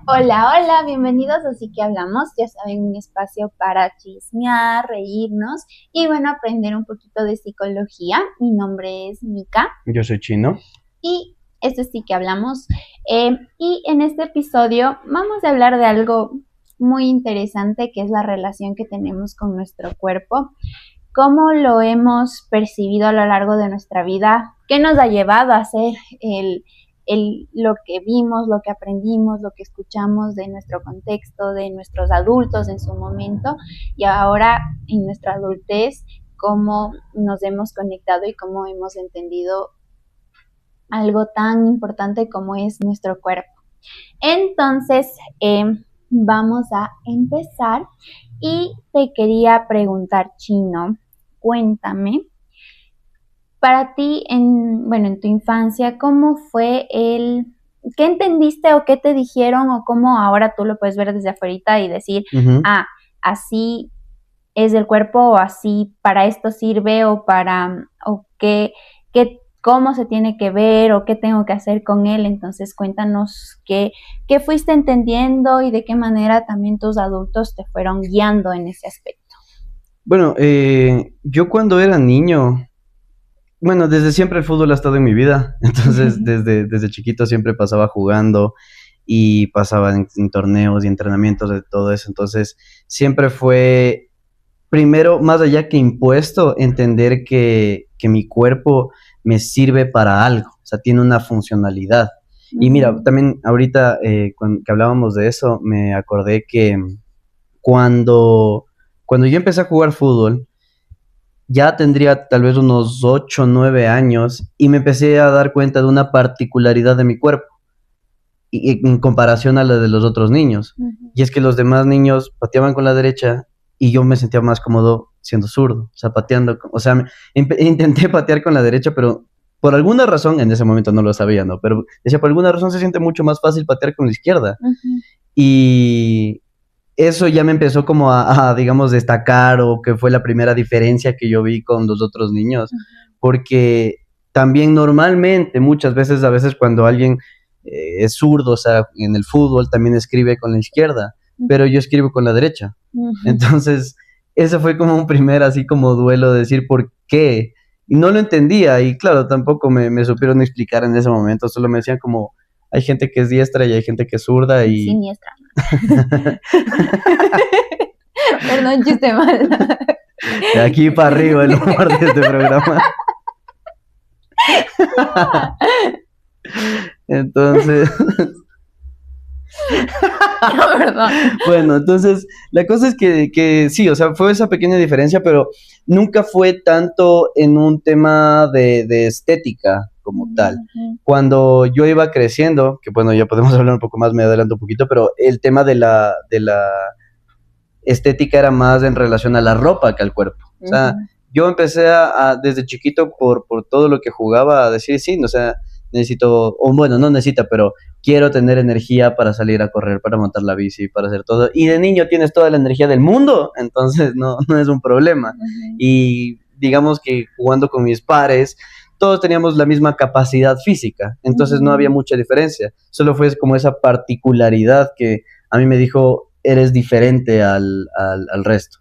Hola, hola, bienvenidos a Así que Hablamos. Ya saben, un espacio para chismear, reírnos y aprender un poquito de psicología. Mi nombre es Mika. Yo soy Chino. Y esto es Sí que Hablamos. Y en este episodio vamos a hablar de algo muy interesante, que es la relación que tenemos con nuestro cuerpo. Cómo lo hemos percibido a lo largo de nuestra vida, qué nos ha llevado a hacer lo que vimos, lo que aprendimos, lo que escuchamos de nuestro contexto, de nuestros adultos en su momento, y ahora en nuestra adultez, cómo nos hemos conectado y cómo hemos entendido algo tan importante como es nuestro cuerpo. Entonces, vamos a empezar y te quería preguntar, Chino, cuéntame, para ti, en tu infancia, ¿cómo fue qué entendiste o qué te dijeron o cómo ahora tú lo puedes ver desde afuera y decir, así es el cuerpo o así para esto sirve o cómo se tiene que ver o qué tengo que hacer con él? Entonces cuéntanos qué fuiste entendiendo y de qué manera también tus adultos te fueron guiando en ese aspecto. Bueno, yo cuando era niño, desde siempre el fútbol ha estado en mi vida, entonces desde chiquito siempre pasaba jugando y pasaba en torneos y entrenamientos de todo eso, entonces siempre fue, primero, más allá que impuesto, entender que mi cuerpo me sirve para algo, o sea, tiene una funcionalidad. Y mira, también ahorita que hablábamos de eso, me acordé que cuando yo empecé a jugar fútbol, ya tendría tal vez unos 8 o 9 años y me empecé a dar cuenta de una particularidad de mi cuerpo y en comparación a la de los otros niños. Y es que los demás niños pateaban con la derecha y yo me sentía más cómodo siendo zurdo, o sea, pateando, o sea, intenté patear con la derecha, pero por alguna razón, en ese momento no lo sabía, ¿no? Pero decía, por alguna razón se siente mucho más fácil patear con la izquierda. Y eso ya me empezó como digamos, destacar, o que fue la primera diferencia que yo vi con los otros niños, porque también normalmente, muchas veces, a veces cuando alguien es zurdo, o sea, en el fútbol también escribe con la izquierda, pero yo escribo con la derecha. Entonces, ese fue como un primer así como duelo de decir por qué, y no lo entendía, y claro, tampoco me supieron explicar en ese momento, solo me decían como, hay gente que es diestra y hay gente que es zurda y... Siniestra. Perdón, chiste mal. De aquí para arriba el humor de este programa. Entonces... No, perdón. Bueno, entonces, la cosa es que sí, o sea, fue esa pequeña diferencia, pero nunca fue tanto en un tema de estética como tal. Cuando yo iba creciendo, que bueno, ya podemos hablar un poco más, me adelanto un poquito, pero el tema de la estética era más en relación a la ropa que al cuerpo. O sea, yo empecé desde chiquito por todo lo que jugaba a decir, sí, o sea, necesito, o bueno, no necesita, pero quiero tener energía para salir a correr, para montar la bici, para hacer todo. Y de niño tienes toda la energía del mundo, entonces no es un problema. Y digamos que jugando con mis pares, todos teníamos la misma capacidad física, entonces no había mucha diferencia. Solo fue como esa particularidad que a mí me dijo, eres diferente al resto.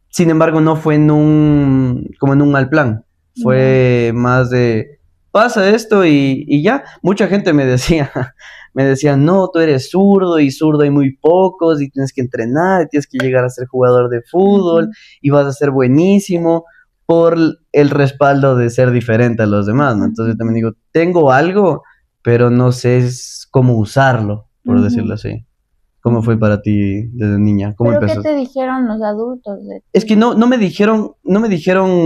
Sin embargo, no fue como en un mal plan. Fue más de, pasa esto y ya. Mucha gente me decía, no, tú eres zurdo y hay muy pocos y tienes que entrenar y tienes que llegar a ser jugador de fútbol y vas a ser buenísimo por el respaldo de ser diferente a los demás, ¿no? Entonces yo también digo, tengo algo, pero no sé cómo usarlo, por decirlo así. ¿Cómo fue para ti desde niña? ¿Cómo ¿Pero empezaste? qué te dijeron los adultos? Es que no me dijeron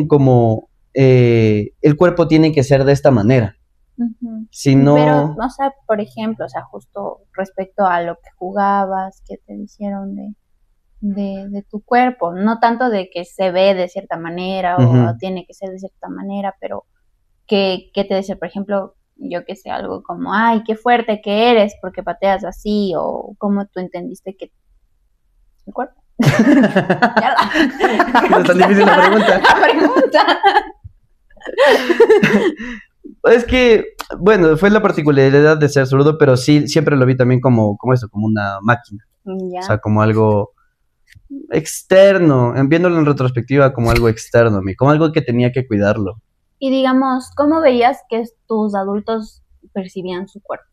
como el cuerpo tiene que ser de esta manera. Sino... Pero, o sea, por ejemplo, o sea, justo respecto a lo que jugabas, ¿qué te dijeron de tu cuerpo? No tanto de que se ve de cierta manera o tiene que ser de cierta manera, pero ¿qué te decía? Por ejemplo, yo que sé, algo como, ay, qué fuerte que eres porque pateas así, o cómo tú entendiste que el cuerpo. No es tan difícil la pregunta. Es que, bueno, fue la particularidad de ser zurdo, pero sí, siempre lo vi también como eso, como una máquina. O Ya. sea, como algo externo, viéndolo en retrospectiva como algo externo a mí, como algo que tenía que cuidarlo. Y digamos, ¿cómo veías que tus adultos percibían su cuerpo?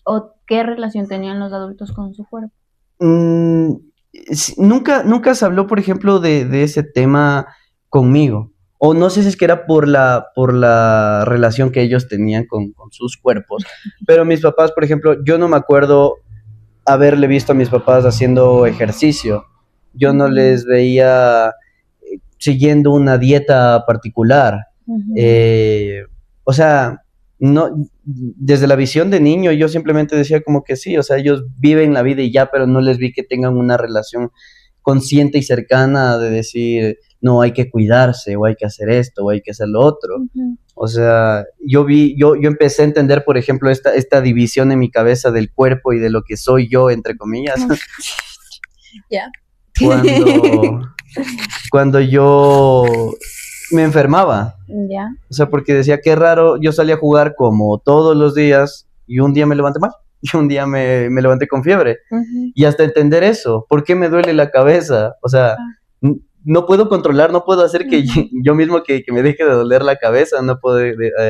¿O qué relación tenían los adultos con su cuerpo? Mm, nunca se habló, por ejemplo, de ese tema conmigo. O no sé si es que era por la relación que ellos tenían con sus cuerpos. Pero mis papás, por ejemplo, yo no me acuerdo haberle visto a mis papás haciendo ejercicio. Yo no Ujú, les veía siguiendo una dieta particular. ujú, Eh, o sea, no, desde la visión de niño yo simplemente decía como que sí, o sea, ellos viven la vida y ya, pero no les vi que tengan una relación consciente y cercana de decir, no, hay que cuidarse, o hay que hacer esto, o hay que hacer lo otro. ujú. O sea, yo empecé a entender, por ejemplo, esta división en mi cabeza del cuerpo y de lo que soy yo, entre comillas, Ya. cuando, cuando yo me enfermaba. Ya. O sea, porque decía, qué raro, yo salía a jugar como todos los días y un día me levanté mal, y un día me levanté con fiebre. Ujú. Y hasta entender eso, ¿por qué me duele la cabeza? O sea, Ah, no puedo controlar, no puedo hacer que ujú, yo mismo que me deje de doler la cabeza, no puedo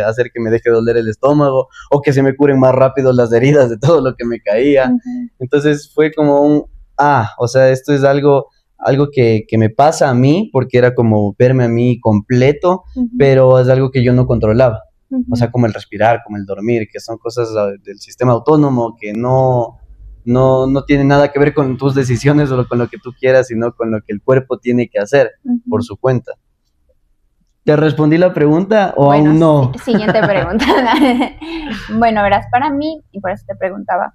hacer que me deje de doler el estómago o que se me curen más rápido las heridas de todo lo que me caía. ujú, Entonces fue como o sea, esto es algo que me pasa a mí porque era como verme a mí completo, ujú, pero es algo que yo no controlaba. O ujú, sea, como el respirar, como el dormir, que son cosas del sistema autónomo que no tiene nada que ver con tus decisiones o con lo que tú quieras, sino con lo que el cuerpo tiene que hacer por ujú. su cuenta. ¿Te respondí la pregunta o Bueno, aún no? siguiente pregunta. Bueno, verás, para mí, y por eso te preguntaba,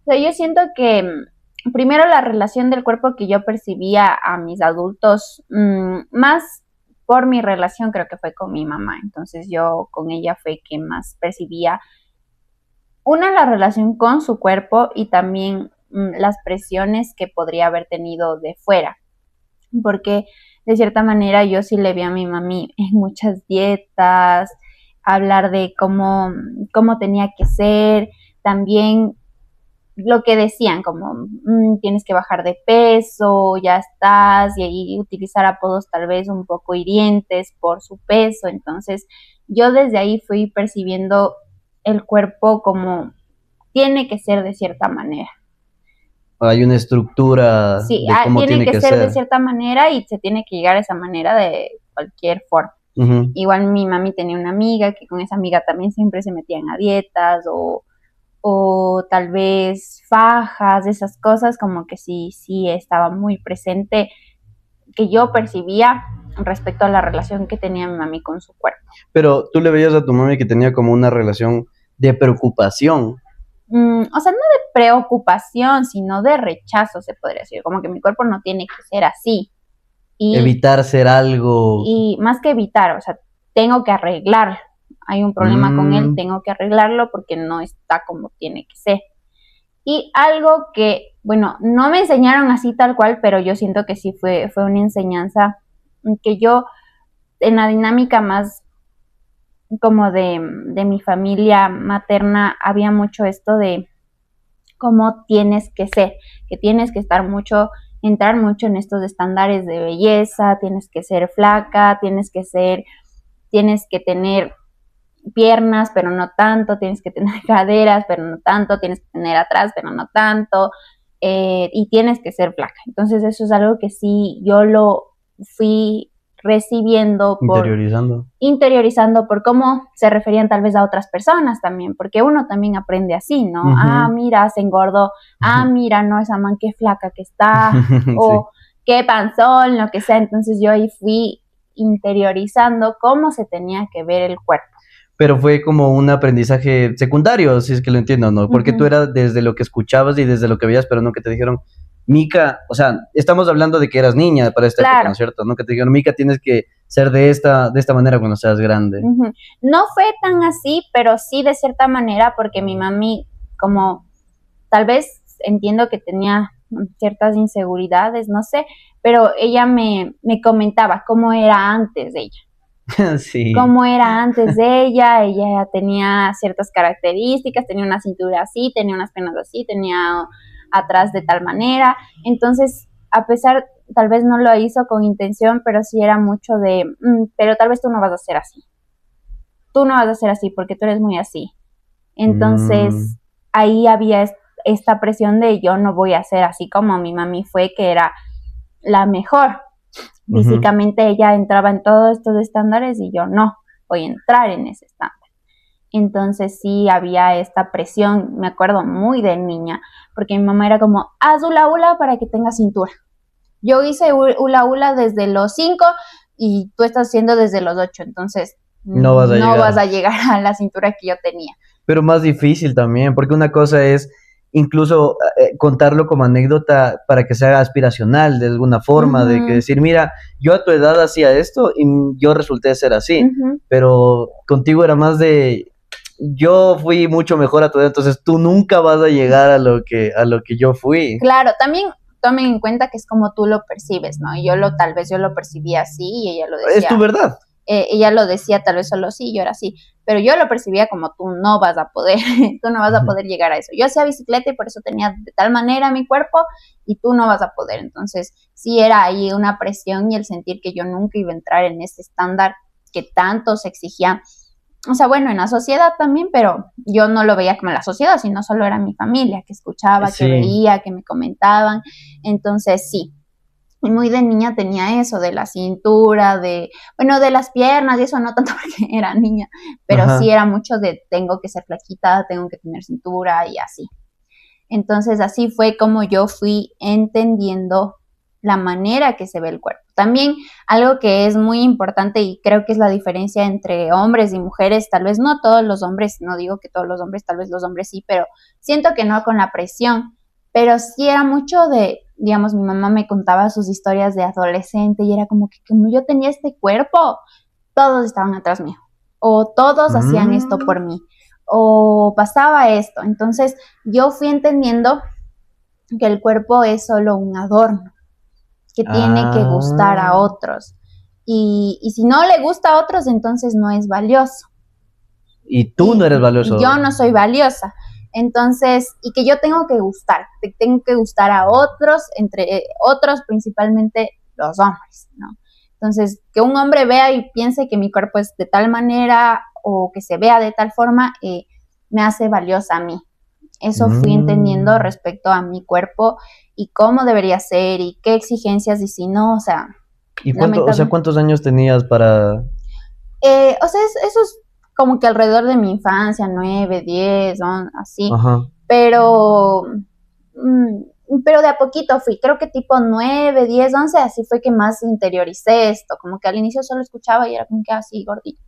o sea, yo siento que primero la relación del cuerpo que yo percibía a mis adultos, más por mi relación creo que fue con mi mamá, entonces yo con ella fue que más percibía una, la relación con su cuerpo y también las presiones que podría haber tenido de fuera, porque de cierta manera yo sí le vi a mi mami en muchas dietas, hablar de cómo tenía que ser, también lo que decían, como tienes que bajar de peso, ya estás, y utilizar apodos tal vez un poco hirientes por su peso. Entonces, yo desde ahí fui percibiendo el cuerpo como tiene que ser de cierta manera. Hay una estructura Sí, de cómo tiene tiene que que ser de ser. cierta manera y se tiene que llegar a esa manera de cualquier forma. Ujú. Igual mi mami tenía una amiga que con esa amiga también siempre se metían a dietas o tal vez fajas, esas cosas como que sí estaba muy presente, que yo percibía respecto a la relación que tenía mi mami con su cuerpo. Pero tú le veías a tu mami que tenía como una relación de preocupación, O sea, no de preocupación, sino de rechazo, se podría decir, como que mi cuerpo no tiene que ser así. Y, evitar ser algo. y más que evitar, o sea, tengo que arreglarlo. Hay un problema con él, Mm, tengo que arreglarlo porque no está como tiene que ser. Y algo que, bueno, no me enseñaron así tal cual, pero yo siento que sí fue una enseñanza que yo en la dinámica más como de mi familia materna había mucho esto de cómo tienes que ser, que tienes que estar mucho, entrar mucho en estos estándares de belleza, tienes que ser flaca, tienes que tener piernas, pero no tanto, tienes que tener caderas, pero no tanto, tienes que tener atrás, pero no tanto, y tienes que ser flaca. Entonces eso es algo que sí yo lo fui recibiendo interiorizando. interiorizando por cómo se referían tal vez a otras personas también, porque uno también aprende así, ¿no? Ah, Ujú. mira, se engordó, ah, mira, no, esa man qué flaca que está, Sí. o qué panzón, lo que sea. Entonces yo ahí fui interiorizando cómo se tenía que ver el cuerpo. Pero fue como un aprendizaje secundario, si es que lo entiendo, ¿no? Porque tú Ujú. eras desde lo que escuchabas y desde lo que veías, pero no que te dijeron, Mica, o sea, estamos hablando de que eras niña para esta época, ¿no Claro. es cierto? ¿No? Que te dijeron, Mica, tienes que ser de esta manera cuando seas grande. Ujú. No fue tan así, pero sí de cierta manera, porque mi mami, como tal vez entiendo que tenía ciertas inseguridades, no sé, pero ella me comentaba cómo era antes de ella. Sí. cómo era antes de ella tenía ciertas características, tenía una cintura así, tenía unas piernas así, tenía atrás de tal manera, entonces a pesar, tal vez no lo hizo con intención, pero sí era mucho de, pero tal vez tú no vas a ser así, tú no vas a ser así porque tú eres muy así, Mm, entonces ahí había esta presión de yo no voy a ser así como mi mami fue, que era la mejor. ujú. Físicamente ella entraba en todos estos estándares y yo no voy a entrar en ese estándar. Entonces sí había esta presión, me acuerdo muy de niña, porque mi mamá era como, haz hula hula para que tengas cintura. Yo hice hula hula desde los 5 y tú estás haciendo desde los 8, entonces No vas a no vas llegar. a llegar a la cintura que yo tenía. Pero más difícil también, porque una cosa es incluso contarlo como anécdota para que sea aspiracional de alguna forma, de que Uh-huh, decir, mira, yo a tu edad hacía esto y yo resulté ser así, uh-huh. pero contigo era más de, yo fui mucho mejor a tu edad, entonces tú nunca vas a llegar a lo que yo fui. Claro, también tomen en cuenta que es como tú lo percibes, ¿no? Y tal vez yo lo percibía así y Es tu verdad. ella lo decía tal vez solo sí, yo era así, pero yo lo percibía como tú no vas a poder, tú no vas a poder llegar a eso. Yo hacía bicicleta y por eso tenía de tal manera mi cuerpo y tú no vas a poder. Entonces, sí era ahí una presión y el sentir que yo nunca iba a entrar en ese estándar que tanto se exigía. O sea, bueno, en la sociedad también, pero yo no lo veía como en la sociedad, sino solo era mi familia, que escuchaba, que Sí. veía, que me comentaban. Entonces, sí, y muy de niña tenía eso, de la cintura, bueno, de las piernas, y eso no tanto porque era niña, pero sí Ajá. era mucho de tengo que ser flaquita, tengo que tener cintura y así. Entonces así fue como yo fui entendiendo la manera que se ve el cuerpo. También algo que es muy importante y creo que es la diferencia entre hombres y mujeres, tal vez no todos los hombres, no digo que todos los hombres, tal vez los hombres sí, pero siento que no con la presión, pero sí era mucho de, digamos, mi mamá me contaba sus historias de adolescente y era como que como yo tenía este cuerpo, todos estaban atrás mío o todos hacían esto Mm. por mí o pasaba esto. Entonces yo fui entendiendo que el cuerpo es solo un adorno, que tiene que gustar a Ah. otros. Y si no le gusta a otros, entonces no es valioso. Y tú no Y eres yo valioso. no soy valiosa. Entonces, y que yo tengo que gustar, tengo que gustar a otros, entre otros principalmente los hombres, ¿no? Entonces, que un hombre vea y piense que mi cuerpo es de tal manera o que se vea de tal forma, me hace valiosa a mí. Eso fui entendiendo Mm. respecto a mi cuerpo y cómo debería ser y qué exigencias y si no, o sea, ¿Y cuánto, o sea, lamentable. cuántos años tenías para... O sea, eso es como que alrededor de mi infancia, 9, 10, ¿no? Así, Ajá. pero, pero de a poquito fui, creo que tipo 9, 10, 11, así fue que más interioricé esto, como que al inicio solo escuchaba y era como que así, gordito,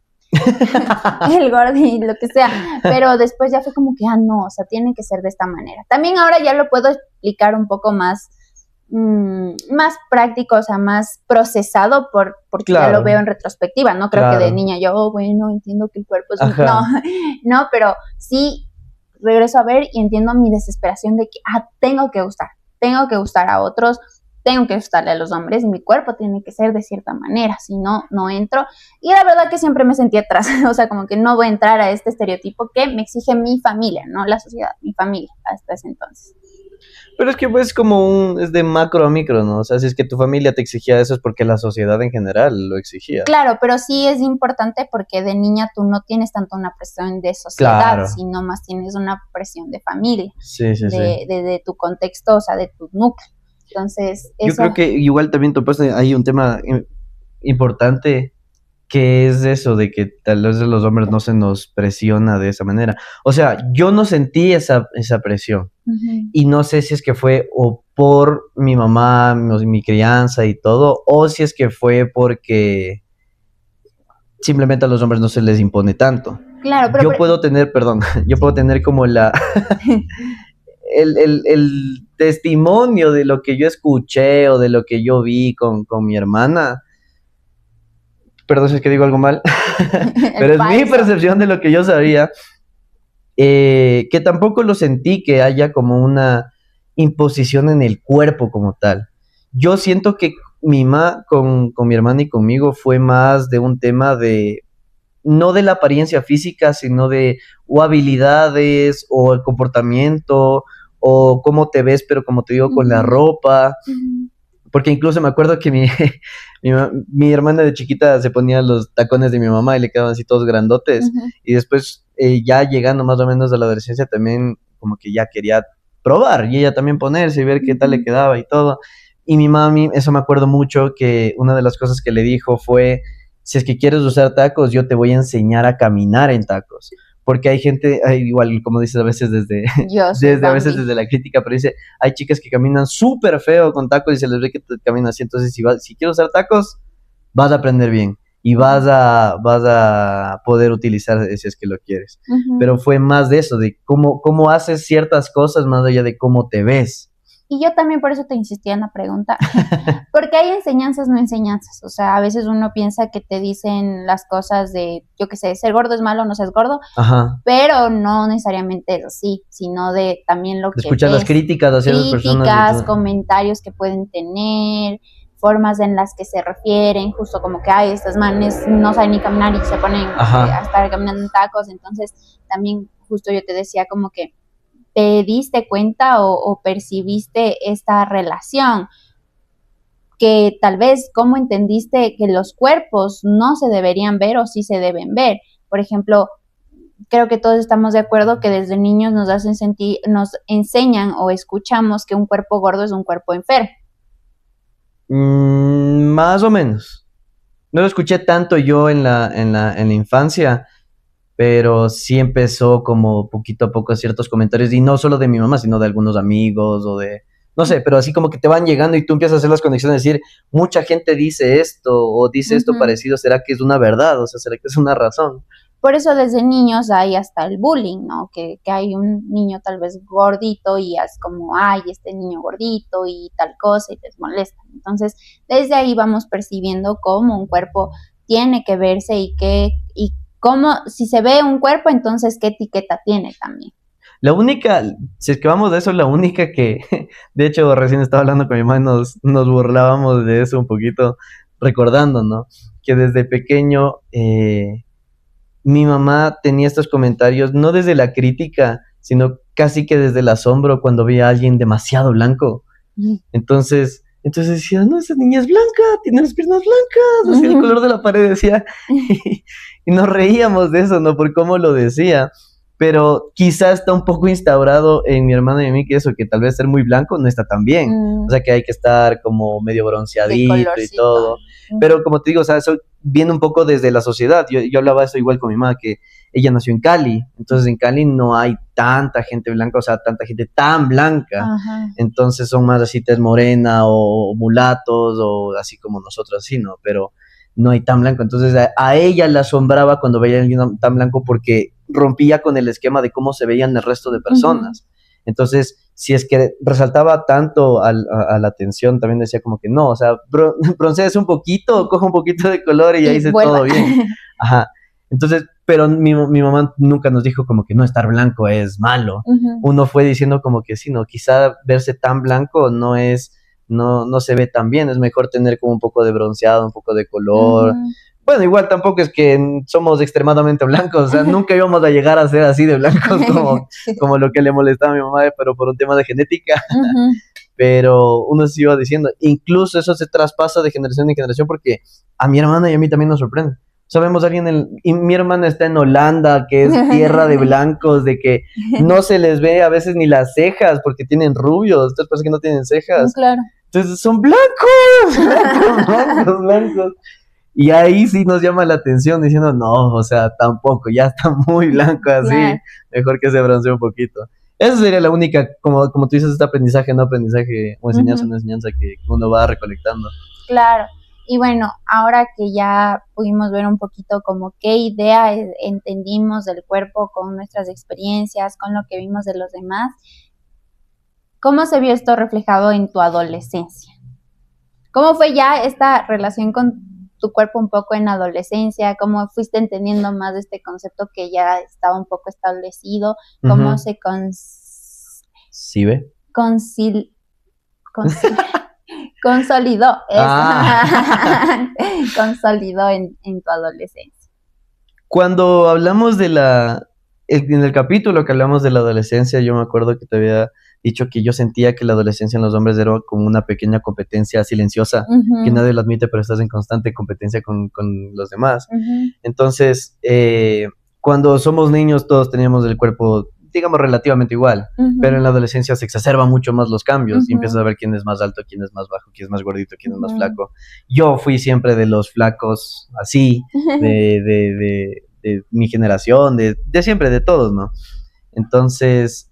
el gordito, lo que sea, pero después ya fue como que, no, o sea, tiene que ser de esta manera. También ahora ya lo puedo explicar un poco más más práctico, o sea, más procesado porque ya lo veo Claro, en retrospectiva, no creo que de claro. niña yo, bueno, entiendo que el cuerpo es no, Ajá. no, pero sí regreso a ver y entiendo mi desesperación de que, tengo que gustar a otros, tengo que gustarle a los hombres y mi cuerpo tiene que ser de cierta manera, si no, no entro. Y la verdad que siempre me sentí atrás, o sea, como que no voy a entrar a este estereotipo que me exige mi familia, no la sociedad, mi familia hasta ese entonces. Pero es que pues como es de macro a micro, ¿no? O sea, si es que tu familia te exigía eso es porque la sociedad en general lo exigía. Claro, pero sí es importante porque de niña tú no tienes tanto una presión de sociedad, Claro. sino más tienes una presión de familia, Sí, sí, sí. de tu contexto, o sea, de tu núcleo. Entonces, Yo eso, creo que igual también topaste ahí un tema importante que es eso de que tal vez los hombres no se nos presiona de esa manera. O sea, yo no sentí esa presión uh-huh. y no sé si es que fue o por mi mamá, mi crianza y todo, o si es que fue porque simplemente a los hombres no se les impone tanto. Claro, Yo puedo tener, perdón, yo puedo sí. tener como el testimonio de lo que yo escuché o de lo que yo vi con mi hermana. Perdón si es que digo algo mal, El pero es mi falso. percepción de lo que yo sabía, que tampoco lo sentí que haya como una imposición en el cuerpo como tal. Yo siento que mi mamá con mi hermana y conmigo fue más de un tema de, no de la apariencia física, sino de o habilidades o el comportamiento o cómo te ves, pero como te digo, con la Ujú, ropa. ujú, Porque incluso me acuerdo que mi hermana de chiquita se ponía los tacones de mi mamá y le quedaban así todos grandotes. ujú, Y después, ya llegando más o menos a la adolescencia, también como que ya quería probar y ella también ponerse y ver qué tal le ujú. quedaba y todo. Y mi mami, eso me acuerdo mucho, que una de las cosas que le dijo fue, si es que quieres usar tacos, yo te voy a enseñar a caminar en tacos. Porque hay gente, igual como dices a veces desde, Yo soy desde a veces Bambi. desde la crítica, pero dice, hay chicas que caminan súper feo con tacos y se les ve que caminan así. Entonces, si quieres usar tacos, vas a aprender bien y vas a poder utilizar si es que lo quieres. Ujú. Pero fue más de eso, de cómo haces ciertas cosas más allá de cómo te ves. Y yo también por eso te insistía en la pregunta, porque hay enseñanzas, no enseñanzas. O sea, a veces uno piensa que te dicen las cosas de, yo qué sé, ser gordo es malo, no seas gordo, Ajá. pero no necesariamente es así, sino de también lo De que escuchar las ves, críticas hacia esas personas y críticas, todo. comentarios que pueden tener, formas en las que se refieren, justo como que, ay, estas manes no saben ni caminar y se ponen a Ajá. estar caminando en tacos. Entonces también justo yo te decía como que te diste cuenta o percibiste esta relación, que tal vez cómo entendiste que los cuerpos no se deberían ver o sí se deben ver. Por ejemplo, creo que todos estamos de acuerdo que desde niños nos hacen sentir, nos enseñan o escuchamos que un cuerpo gordo es un cuerpo enfermo. Más o menos. No lo escuché tanto yo en la infancia, pero sí empezó como poquito a poco ciertos comentarios, y no solo de mi mamá, sino de algunos amigos o de, no sé, pero así como que te van llegando y tú empiezas a hacer las conexiones, decir, mucha gente dice esto o dice esto Uh-huh. parecido, ¿será que es una verdad? O sea, ¿será que es una razón? Por eso desde niños hay hasta el bullying, ¿no? Que hay un niño tal vez gordito y es como, ay, este niño gordito y tal cosa y les molesta. Entonces, desde ahí vamos percibiendo cómo un cuerpo tiene que verse y cómo, si se ve un cuerpo, entonces qué etiqueta tiene también. La única, si es que vamos de eso, la única que, de hecho, recién estaba hablando con mi mamá y nos burlábamos de eso un poquito, recordando, ¿no? Que desde pequeño, mi mamá tenía estos comentarios, no desde la crítica, sino casi que desde el asombro cuando veía a alguien demasiado blanco. Entonces decía, no, esa niña es blanca, tiene las piernas blancas, así el color de la pared decía, y nos reíamos de eso, ¿no? Por cómo lo decía. Pero quizá está un poco instaurado en mi hermana y en mí que eso, que tal vez ser muy blanco no está tan bien. O sea, que hay que estar como medio De bronceadito y colorcito. todo. Pero como te digo, o sea, eso viene un poco desde la sociedad. Yo hablaba eso igual con mi mamá, que ella nació en Cali. Entonces en Cali no hay tanta gente blanca, o sea, tanta gente tan blanca. Ajá. Entonces son más así tez morena o mulatos o así como nosotros, así, ¿no? Pero no hay tan blanco. Entonces a ella le asombraba cuando veía a alguien tan blanco porque rompía con el esquema de cómo se veían el resto de personas. Entonces, si es que resaltaba tanto a la atención, también decía como que no, o sea, broncees un poquito, coja un poquito de color y ahí Y se vuelva. todo bien. Ajá. Entonces, pero mi mamá nunca nos dijo como que no estar blanco es malo. Uno fue diciendo como que sí, no, quizá verse tan blanco no se ve tan bien, es mejor tener como un poco de bronceado, un poco de color. Bueno, igual tampoco es que somos extremadamente blancos, o sea, nunca íbamos a llegar a ser así de blancos como lo que le molestaba a mi mamá, pero por un tema de genética. Pero uno se iba diciendo, incluso eso se traspasa de generación en generación porque a mi hermana y a mí también nos sorprende. Sabemos a alguien, y mi hermana está en Holanda, que es tierra de blancos, de que no se les ve a veces ni las cejas porque tienen rubios, estas personas que no tienen cejas. Claro. Entonces son blancos, blancos, blancos, blancos. Y ahí sí nos llama la atención diciendo, no, o sea, tampoco, ya está muy blanco así, Claro. mejor que se broncee un poquito. Esa sería la única, como tú dices, este aprendizaje, no aprendizaje, o enseñanza, no enseñanza que uno va recolectando. Claro. Y bueno, ahora que ya pudimos ver un poquito como qué idea entendimos del cuerpo con nuestras experiencias, con lo que vimos de los demás, ¿cómo se vio esto reflejado en tu adolescencia? ¿Cómo fue ya esta relación con tu cuerpo un poco en adolescencia? ¿Cómo fuiste entendiendo más de este concepto que ya estaba un poco establecido? ¿Cómo se ¿Sí ve? concil, concil, Consolidó eso. Ah. Consolidó en tu adolescencia. Cuando hablamos en el capítulo que hablamos de la adolescencia, yo me acuerdo que te había dicho que yo sentía que la adolescencia en los hombres era como una pequeña competencia silenciosa, que Ujú, nadie lo admite, pero estás en constante competencia con los demás. ujú, Entonces, cuando somos niños, todos teníamos el cuerpo, digamos, relativamente igual, pero ujú, en la adolescencia se exacerban mucho más los cambios y empiezas ujú, a ver quién es más alto, quién es más bajo, quién es más gordito, quién es más ujú. flaco. Yo fui siempre de los flacos así, de mi generación, de siempre, de todos, ¿no? Entonces,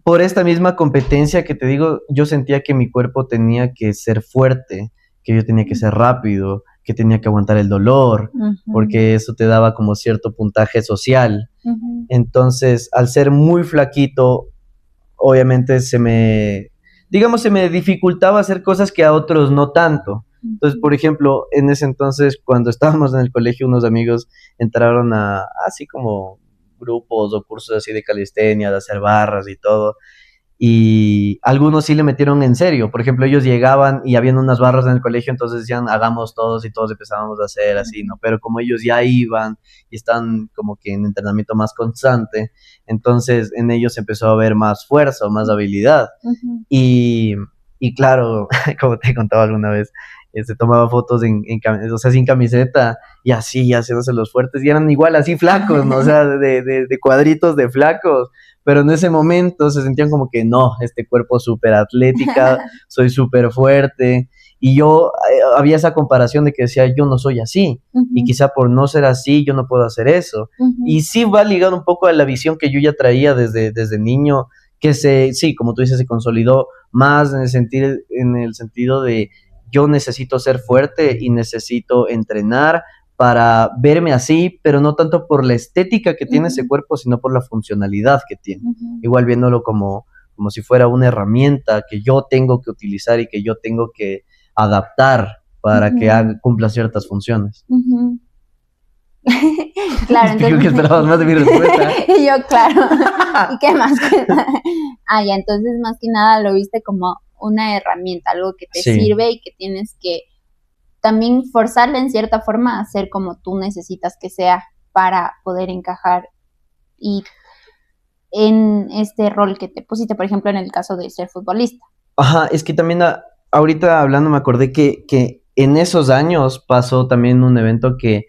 por esta misma competencia que te digo, yo sentía que mi cuerpo tenía que ser fuerte, que yo tenía que ser rápido, que tenía que aguantar el dolor, Ujú, porque eso te daba como cierto puntaje social. ujú, Entonces, al ser muy flaquito, obviamente digamos, se me dificultaba hacer cosas que a otros no tanto. Entonces, por ujú, ejemplo, en ese entonces, cuando estábamos en el colegio, unos amigos entraron así como grupos o cursos así de calistenia, de hacer barras y todo, y algunos sí le metieron en serio. Por ejemplo, ellos llegaban y habían unas barras en el colegio, entonces decían, hagamos todos y todos empezábamos a hacer así, ¿no? Pero como ellos ya iban y están como que en entrenamiento más constante, entonces en ellos empezó a haber más fuerza, más habilidad. ujú. Y, y claro, como te contaba alguna vez, se tomaba fotos o sea, sin camiseta y así, haciéndose los fuertes, y eran igual así flacos, ¿no? O sea, de cuadritos de flacos, pero en ese momento se sentían como que no, este cuerpo súper atlética, soy súper fuerte, y yo había esa comparación de que decía, yo no soy así, y Ujú, quizá por no ser así, yo no puedo hacer eso. ujú, Y sí va ligado un poco a la visión que yo ya traía desde niño, que sí, como tú dices, se consolidó más en el sentido de yo necesito ser fuerte y necesito entrenar para verme así, pero no tanto por la estética que tiene ese ujú, cuerpo, sino por la funcionalidad que tiene. ujú, Igual viéndolo como si fuera una herramienta que yo tengo que utilizar y que yo tengo que adaptar para que ujú, cumpla ciertas funciones. ujú. Claro, Creo que entonces, esperabas más de mi respuesta. y yo, claro, ¿y qué más? Ya, entonces más que nada lo viste como una herramienta, algo que te Sí. sirve y que tienes que también forzarle en cierta forma a ser como tú necesitas que sea para poder encajar y en este rol que te pusiste, por ejemplo, en el caso de ser futbolista. Ajá, es que también ahorita hablando me acordé que en esos años pasó también un evento que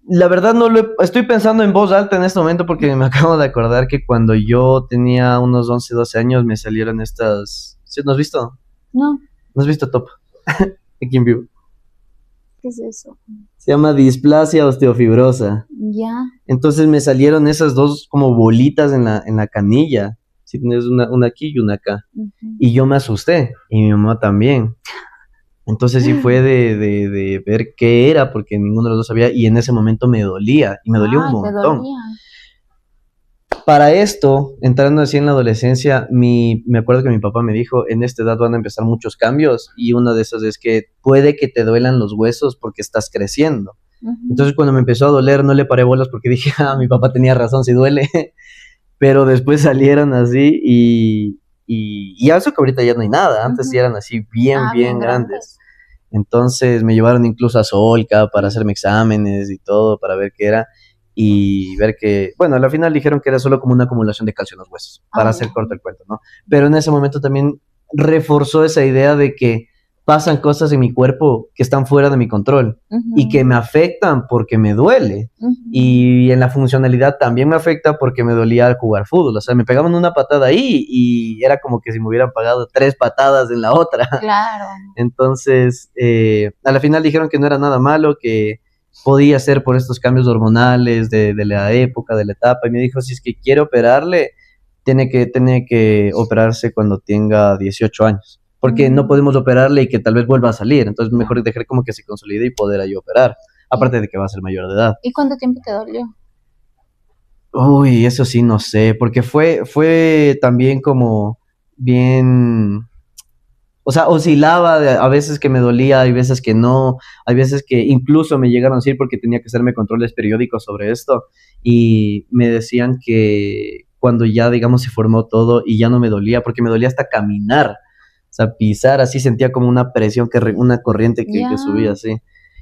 la verdad estoy pensando en voz alta en este momento porque me acabo de acordar que cuando yo tenía unos 11 12 años me salieron estas. ¿Sí? ¿No has visto? No, ¿No has visto Top? Aquí en vivo. ¿qué es eso? Se llama displasia osteofibrosa. Ya. Entonces me salieron esas dos como bolitas en la canilla. Si tienes una aquí y una acá. Ujú. Y yo me asusté. Y mi mamá también. Entonces sí fue de ver qué era, porque ninguno de los dos sabía, y en ese momento me dolía, y me dolía un Ay, te montón. dolía. Para esto, entrando así en la adolescencia, me acuerdo que mi papá me dijo, en esta edad van a empezar muchos cambios, y una de esas es que puede que te duelan los huesos porque estás creciendo. Ujú, Entonces cuando me empezó a doler, no le paré bolas porque dije, mi papá tenía razón, si duele, pero después salieron así, y eso que ahorita ya no hay nada, antes sí ujú. eran así bien, Ah, bien bien grandes. grandes. Entonces me llevaron incluso a Solca para hacerme exámenes y todo, para ver qué era. Y ver que, bueno, al final dijeron que era solo como una acumulación de calcio en los huesos, para Ah, hacer ya. corto el cuento, ¿no? Pero en ese momento también reforzó esa idea de que pasan cosas en mi cuerpo que están fuera de mi control y Ujú, que me afectan porque me duele. ujú. Y en la funcionalidad también me afecta porque me dolía al jugar fútbol. O sea, me pegaban una patada ahí y era como que si me hubieran pagado 3 patadas en la otra. Claro. Entonces, a la final dijeron que no era nada malo, que podía ser por estos cambios hormonales de la época, de la etapa. Y me dijo, si es que quiere operarle, tiene que operarse cuando tenga 18 años. Porque no Mm, podemos operarle y que tal vez vuelva a salir. Entonces, mejor claro. dejar como que se consolide y poder ahí operar. ¿Y, Aparte de que va a ser mayor de edad. y cuánto tiempo te dolió? Uy, eso sí, no sé, porque fue también como bien, o sea, oscilaba, a veces que me dolía, hay veces que no, hay veces que incluso me llegaron a decir porque tenía que hacerme controles periódicos sobre esto y me decían que cuando ya, digamos, se formó todo y ya no me dolía, porque me dolía hasta caminar. sea, pisar así sentía como una presión, una corriente que Ya. subía así.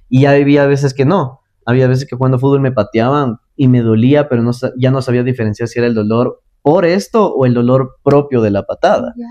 Y había veces que no. Había veces que jugando fútbol me pateaban y me dolía, pero ya no sabía diferenciar si era el dolor por esto o el dolor propio de la patada. Ya.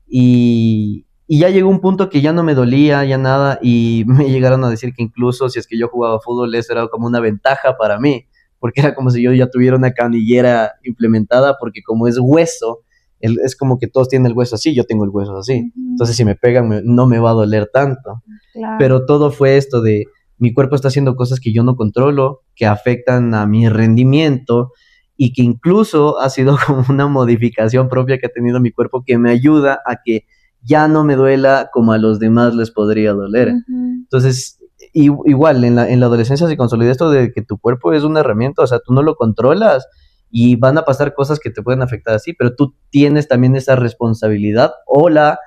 Y ya llegó un punto que ya no me dolía, ya nada, y me llegaron a decir que incluso si es que yo jugaba fútbol, eso era como una ventaja para mí, porque era como si yo ya tuviera una canillera implementada, porque como es hueso, es como que todos tienen el hueso así, yo tengo el hueso así. Entonces si me pegan no me va a doler tanto. Claro. Pero todo fue esto de mi cuerpo está haciendo cosas que yo no controlo, que afectan a mi rendimiento y que incluso ha sido como una modificación propia que ha tenido mi cuerpo que me ayuda a que ya no me duela como a los demás les podría doler. Entonces, igual en la adolescencia se consolida esto de que tu cuerpo es una herramienta, o sea, tú no lo controlas y van a pasar cosas que te pueden afectar así, pero tú tienes también esa responsabilidad o la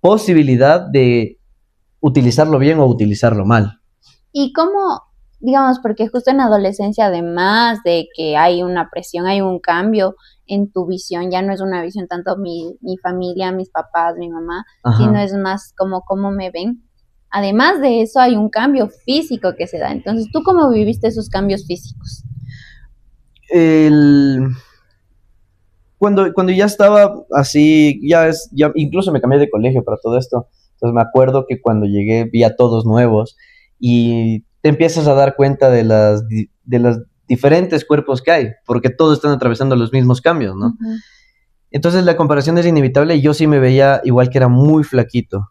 posibilidad de utilizarlo bien o utilizarlo mal. Y cómo, digamos, porque justo en la adolescencia, además de que hay una presión, hay un cambio en tu visión, ya no es una visión tanto mi familia, mis papás, mi mamá, sino es más como cómo me ven. Además de eso, hay un cambio físico que se da. Entonces, ¿tú cómo viviste esos cambios físicos? Cuando ya estaba así, ya incluso me cambié de colegio para todo esto. Entonces me acuerdo que cuando llegué vi a todos nuevos y te empiezas a dar cuenta de los diferentes cuerpos que hay, porque todos están atravesando los mismos cambios, ¿no? Entonces la comparación es inevitable y yo sí me veía igual que era muy flaquito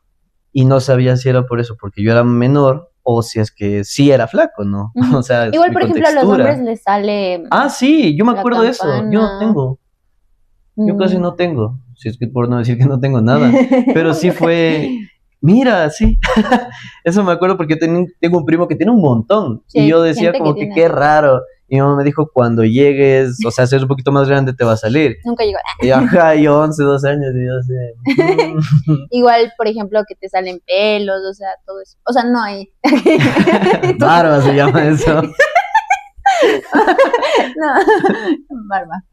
y no sabía si era por eso, porque yo era menor o si es que sí era flaco, ¿no? O sea, igual, por ejemplo, a los hombres les sale... Ah, sí, yo me acuerdo de eso, yo no tengo. Yo casi no tengo, si es que por no decir que no tengo nada, pero sí fue, mira, sí, eso me acuerdo porque tengo un primo que tiene un montón sí, y yo decía como que qué raro, y mi mamá me dijo cuando llegues, o sea, seas un poquito más grande te va a salir. Nunca llegó. Y ajá, yo 11, 12 años y yo sé. Igual, por ejemplo, que te salen pelos, o sea, todo eso, o sea, no hay. Barba se llama eso. No, barba.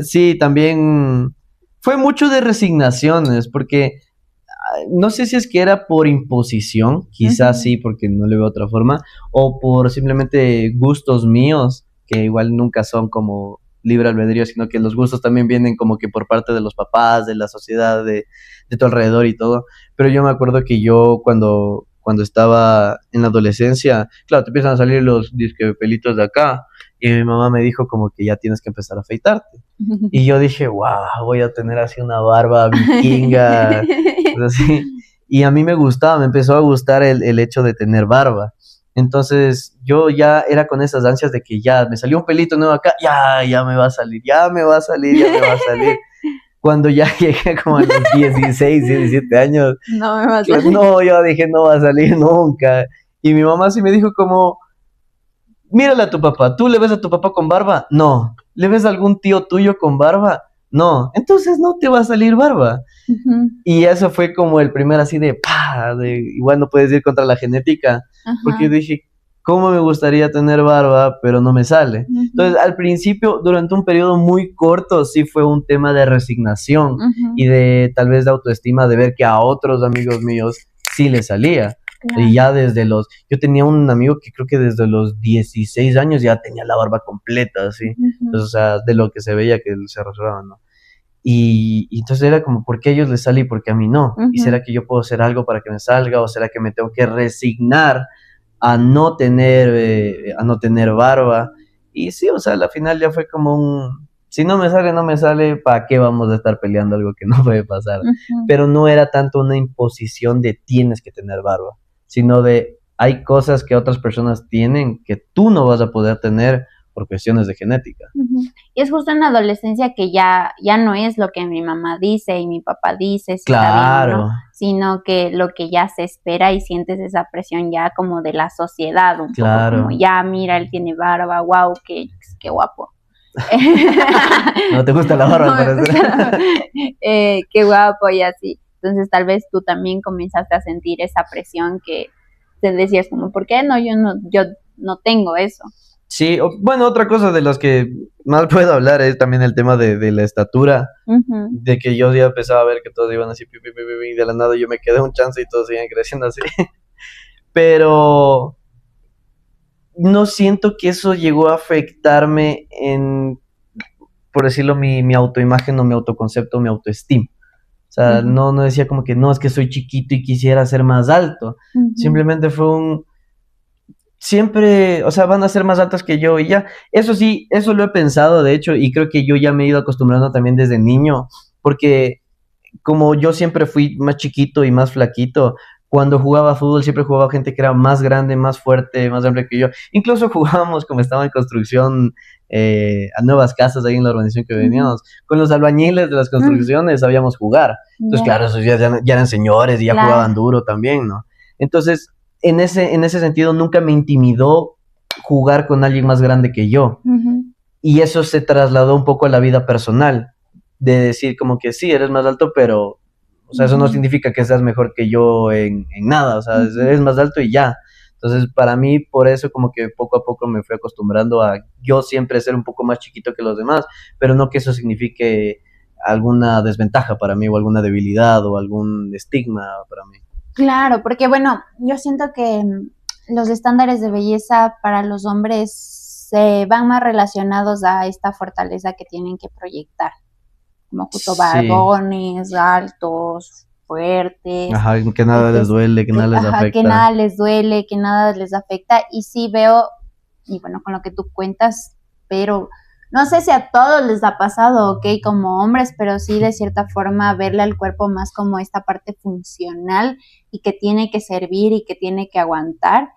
Sí, también fue mucho de resignaciones, porque no sé si es que era por imposición, quizás sí, porque no le veo otra forma, o por simplemente gustos míos, que igual nunca son como libre albedrío, sino que los gustos también vienen como que por parte de los papás, de la sociedad, de tu alrededor y todo. Pero yo me acuerdo que yo cuando estaba en la adolescencia, claro, te empiezan a salir los disque pelitos de acá, y mi mamá me dijo como que ya tienes que empezar a afeitarte. Y yo dije, wow, voy a tener así una barba vikinga, así. Y a mí me gustaba, me empezó a gustar el hecho de tener barba. Entonces yo ya era con esas ansias de que ya me salió un pelito nuevo acá, ya me va a salir, ya me va a salir, ya me va a salir. Cuando ya llegué como a los 16, 17 años, no me va a salir. No, yo dije, no va a salir nunca. Y mi mamá sí me dijo como, mírale a tu papá, ¿tú le ves a tu papá con barba? No. ¿Le ves a algún tío tuyo con barba? No. Entonces no te va a salir barba. Y eso fue como el primer así de, igual no puedes ir contra la genética. Porque yo dije, ¿cómo me gustaría tener barba, pero no me sale? Entonces, al principio, durante un periodo muy corto, sí fue un tema de resignación y de tal vez de autoestima, de ver que a otros amigos míos sí les salía. Claro. Y ya yo tenía un amigo que creo que desde los 16 años ya tenía la barba completa, así. Entonces, o sea, de lo que se veía que se rasuraba, ¿no? Y entonces era como, ¿por qué a ellos les sale y por qué a mí no? ¿Y será que yo puedo hacer algo para que me salga? ¿O será que me tengo que resignar a no tener barba? Y sí, o sea, al final ya fue como si no me sale, no me sale, ¿para qué vamos a estar peleando algo que no puede pasar? Pero no era tanto una imposición de tienes que tener barba, sino de hay cosas que otras personas tienen que tú no vas a poder tener por cuestiones de genética. Y es justo en la adolescencia que ya no es lo que mi mamá dice y mi papá dice, si claro. Está bien, ¿no? Sino que lo que ya se espera y sientes esa presión ya como de la sociedad, un poco como ya, mira, él tiene barba, wow, qué guapo. No te gusta la barba, parece. Qué guapo y así. Entonces tal vez tú también comenzaste a sentir esa presión que te decías como, ¿por qué no? Yo no tengo eso. Sí, bueno, otra cosa de las que más puedo hablar es también el tema de la estatura, de que yo ya empezaba a ver que todos iban así, y de la nada yo me quedé un chance y todos siguen creciendo así. Pero no siento que eso llegó a afectarme en, por decirlo, mi autoimagen o mi autoconcepto, mi autoestima. O sea, no decía como que no, es que soy chiquito y quisiera ser más alto. Simplemente fue un, siempre, o sea, van a ser más altas que yo y ya. Eso sí, eso lo he pensado, de hecho, y creo que yo ya me he ido acostumbrando también desde niño, porque como yo siempre fui más chiquito y más flaquito, cuando jugaba fútbol siempre jugaba gente que era más grande, más fuerte, más hambre que yo. Incluso jugábamos como estaba en construcción a nuevas casas ahí en la urbanización que veníamos. Con los albañiles de las construcciones sabíamos jugar. Entonces, claro, esos ya eran señores y ya jugaban duro también, ¿no? Entonces, en ese sentido, nunca me intimidó jugar con alguien más grande que yo. Y eso se trasladó un poco a la vida personal, de decir como que sí, eres más alto, pero, o sea, eso no significa que seas mejor que yo en nada, o sea, eres más alto y ya. Entonces, para mí, por eso como que poco a poco me fui acostumbrando a yo siempre ser un poco más chiquito que los demás, pero no que eso signifique alguna desventaja para mí o alguna debilidad o algún estigma para mí. Claro, porque bueno, yo siento que los estándares de belleza para los hombres se van más relacionados a esta fortaleza que tienen que proyectar, como justo barbones, altos, fuertes. Ajá, que nada les duele, que nada les afecta. Que nada les duele, que nada les afecta. Y sí veo, y bueno, con lo que tú cuentas, pero no sé si a todos les ha pasado, ok, como hombres, pero sí de cierta forma verle al cuerpo más como esta parte funcional y que tiene que servir y que tiene que aguantar,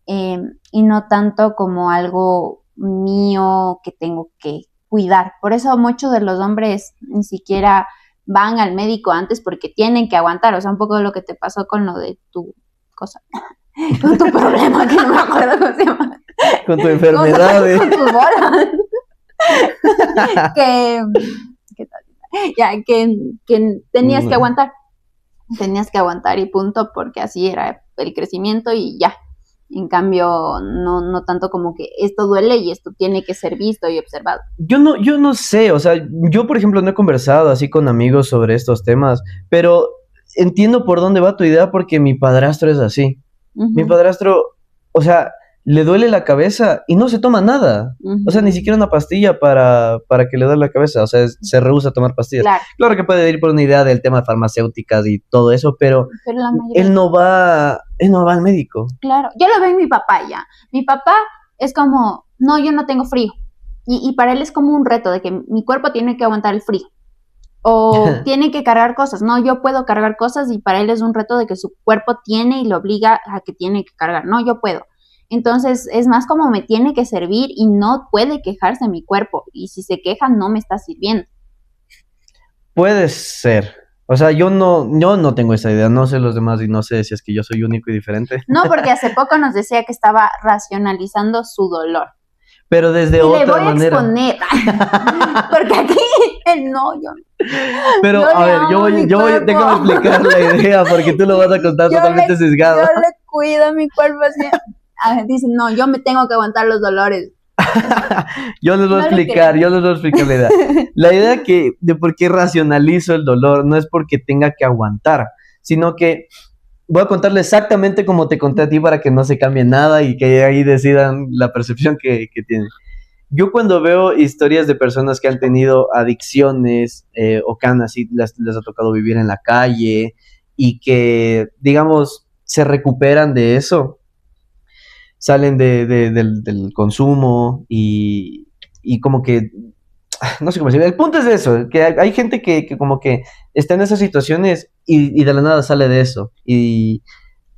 y no tanto como algo mío que tengo que cuidar. Por eso muchos de los hombres ni siquiera van al médico antes porque tienen que aguantar, o sea, un poco lo que te pasó con lo de tu cosa, con tu problema, que no me acuerdo cómo se llama. Con tu enfermedad. Con tu bola. ¿Qué tal? Ya, que tenías que aguantar. Tenías que aguantar y punto, porque así era el crecimiento y ya. En cambio, no tanto como que esto duele y esto tiene que ser visto y observado. Yo no sé, o sea, yo por ejemplo no he conversado así con amigos sobre estos temas, pero entiendo por dónde va tu idea porque mi padrastro es así. Mi padrastro, o sea, le duele la cabeza y no se toma nada. O sea, ni siquiera una pastilla para que le duele la cabeza. O sea, se rehúsa a tomar pastillas. Claro que puede ir por una idea del tema de farmacéuticas y todo eso, pero él no va al médico. Claro, yo lo veo en mi papá ya. Mi papá es como, no, yo no tengo frío. Y para él es como un reto de que mi cuerpo tiene que aguantar el frío. O tiene que cargar cosas. No, yo puedo cargar cosas y para él es un reto de que su cuerpo tiene y lo obliga a que tiene que cargar. No, yo puedo. Entonces es más como me tiene que servir y no puede quejarse mi cuerpo. Y si se queja, no me está sirviendo. Puede ser. O sea, yo no tengo esa idea. No sé los demás y no sé si es que yo soy único y diferente. No, porque hace poco nos decía que estaba racionalizando su dolor. Pero desde otra manera. Le voy a exponer. Porque aquí, no, yo. Pero, a ver, déjame explicar la idea porque tú lo vas a contar totalmente sesgado. Yo le cuido a mi cuerpo así. Dice, no, yo me tengo que aguantar los dolores. Yo les voy a explicar la idea. La idea de por qué racionalizo el dolor no es porque tenga que aguantar, sino que voy a contarle exactamente como te conté a ti para que no se cambie nada y que ahí decidan la percepción que tienen. Yo cuando veo historias de personas que han tenido adicciones o que han así les ha tocado vivir en la calle y que, digamos, se recuperan de eso, salen del consumo y como que, no sé cómo decir, el punto es eso, que hay gente que como que está en esas situaciones y de la nada sale de eso. Y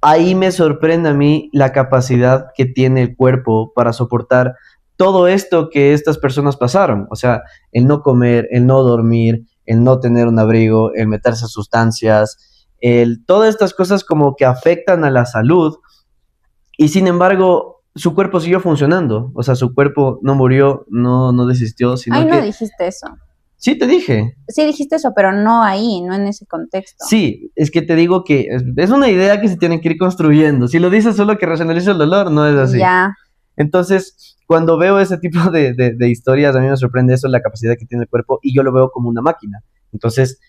ahí me sorprende a mí la capacidad que tiene el cuerpo para soportar todo esto que estas personas pasaron. O sea, el no comer, el no dormir, el no tener un abrigo, el meterse a sustancias, todas estas cosas como que afectan a la salud. Y sin embargo, su cuerpo siguió funcionando. O sea, su cuerpo no murió, no desistió, sino no dijiste eso. Sí, te dije. Sí, dijiste eso, pero no ahí, no en ese contexto. Sí, es que te digo que es una idea que se tiene que ir construyendo. Si lo dices solo que racionaliza el dolor, no es así. Ya. Entonces, cuando veo ese tipo de historias, a mí me sorprende eso, la capacidad que tiene el cuerpo, y yo lo veo como una máquina. Entonces,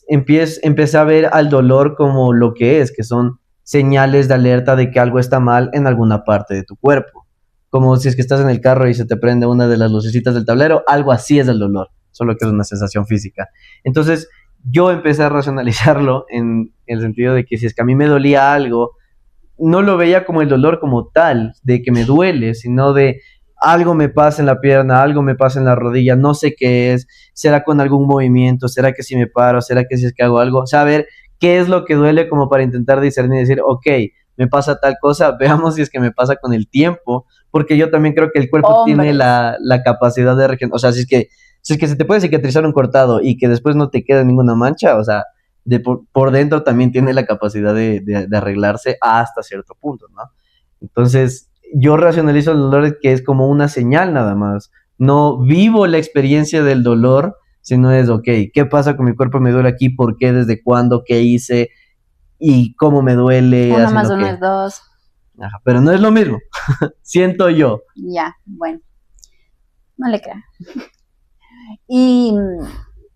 empecé a ver al dolor como lo que son señales de alerta de que algo está mal en alguna parte de tu cuerpo. Como si es que estás en el carro y se te prende una de las lucecitas del tablero, algo así es el dolor, solo que es una sensación física. Entonces, yo empecé a racionalizarlo en el sentido de que si es que a mí me dolía algo, no lo veía como el dolor como tal, de que me duele, sino de algo me pasa en la pierna, algo me pasa en la rodilla, no sé qué es, será con algún movimiento, será que si me paro, será que si es que hago algo, saber qué es lo que duele como para intentar discernir y decir, ok, me pasa tal cosa, veamos si es que me pasa con el tiempo, porque yo también creo que el cuerpo tiene Hombres. la capacidad de regenerar, o sea, si es que se te puede cicatrizar un cortado y que después no te queda ninguna mancha, o sea, por dentro también tiene la capacidad de arreglarse hasta cierto punto, ¿no? Entonces, yo racionalizo el dolor que es como una señal nada más. No vivo la experiencia del dolor, sino es, ok, ¿qué pasa con mi cuerpo? ¿Me duele aquí? ¿Por qué? ¿Desde cuándo? ¿Qué hice? ¿Y cómo me duele? Uno más Haciendo uno qué. es dos. Ajá, pero no es lo mismo, siento yo. Ya, bueno, no le crean. Y,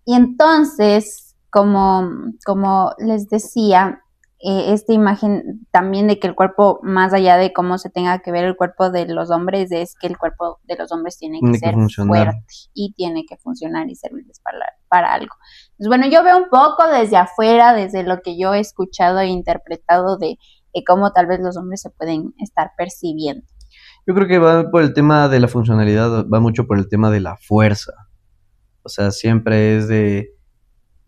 y entonces, como les decía, esta imagen también de que el cuerpo, más allá de cómo se tenga que ver el cuerpo de los hombres, es que el cuerpo de los hombres tiene que Tiene que ser funcionar. fuerte y tiene que funcionar y servirles para algo. Entonces, bueno, yo veo un poco desde afuera, desde lo que yo he escuchado e interpretado de cómo tal vez los hombres se pueden estar percibiendo. Yo creo que va por el tema de la funcionalidad, va mucho por el tema de la fuerza. O sea, siempre es de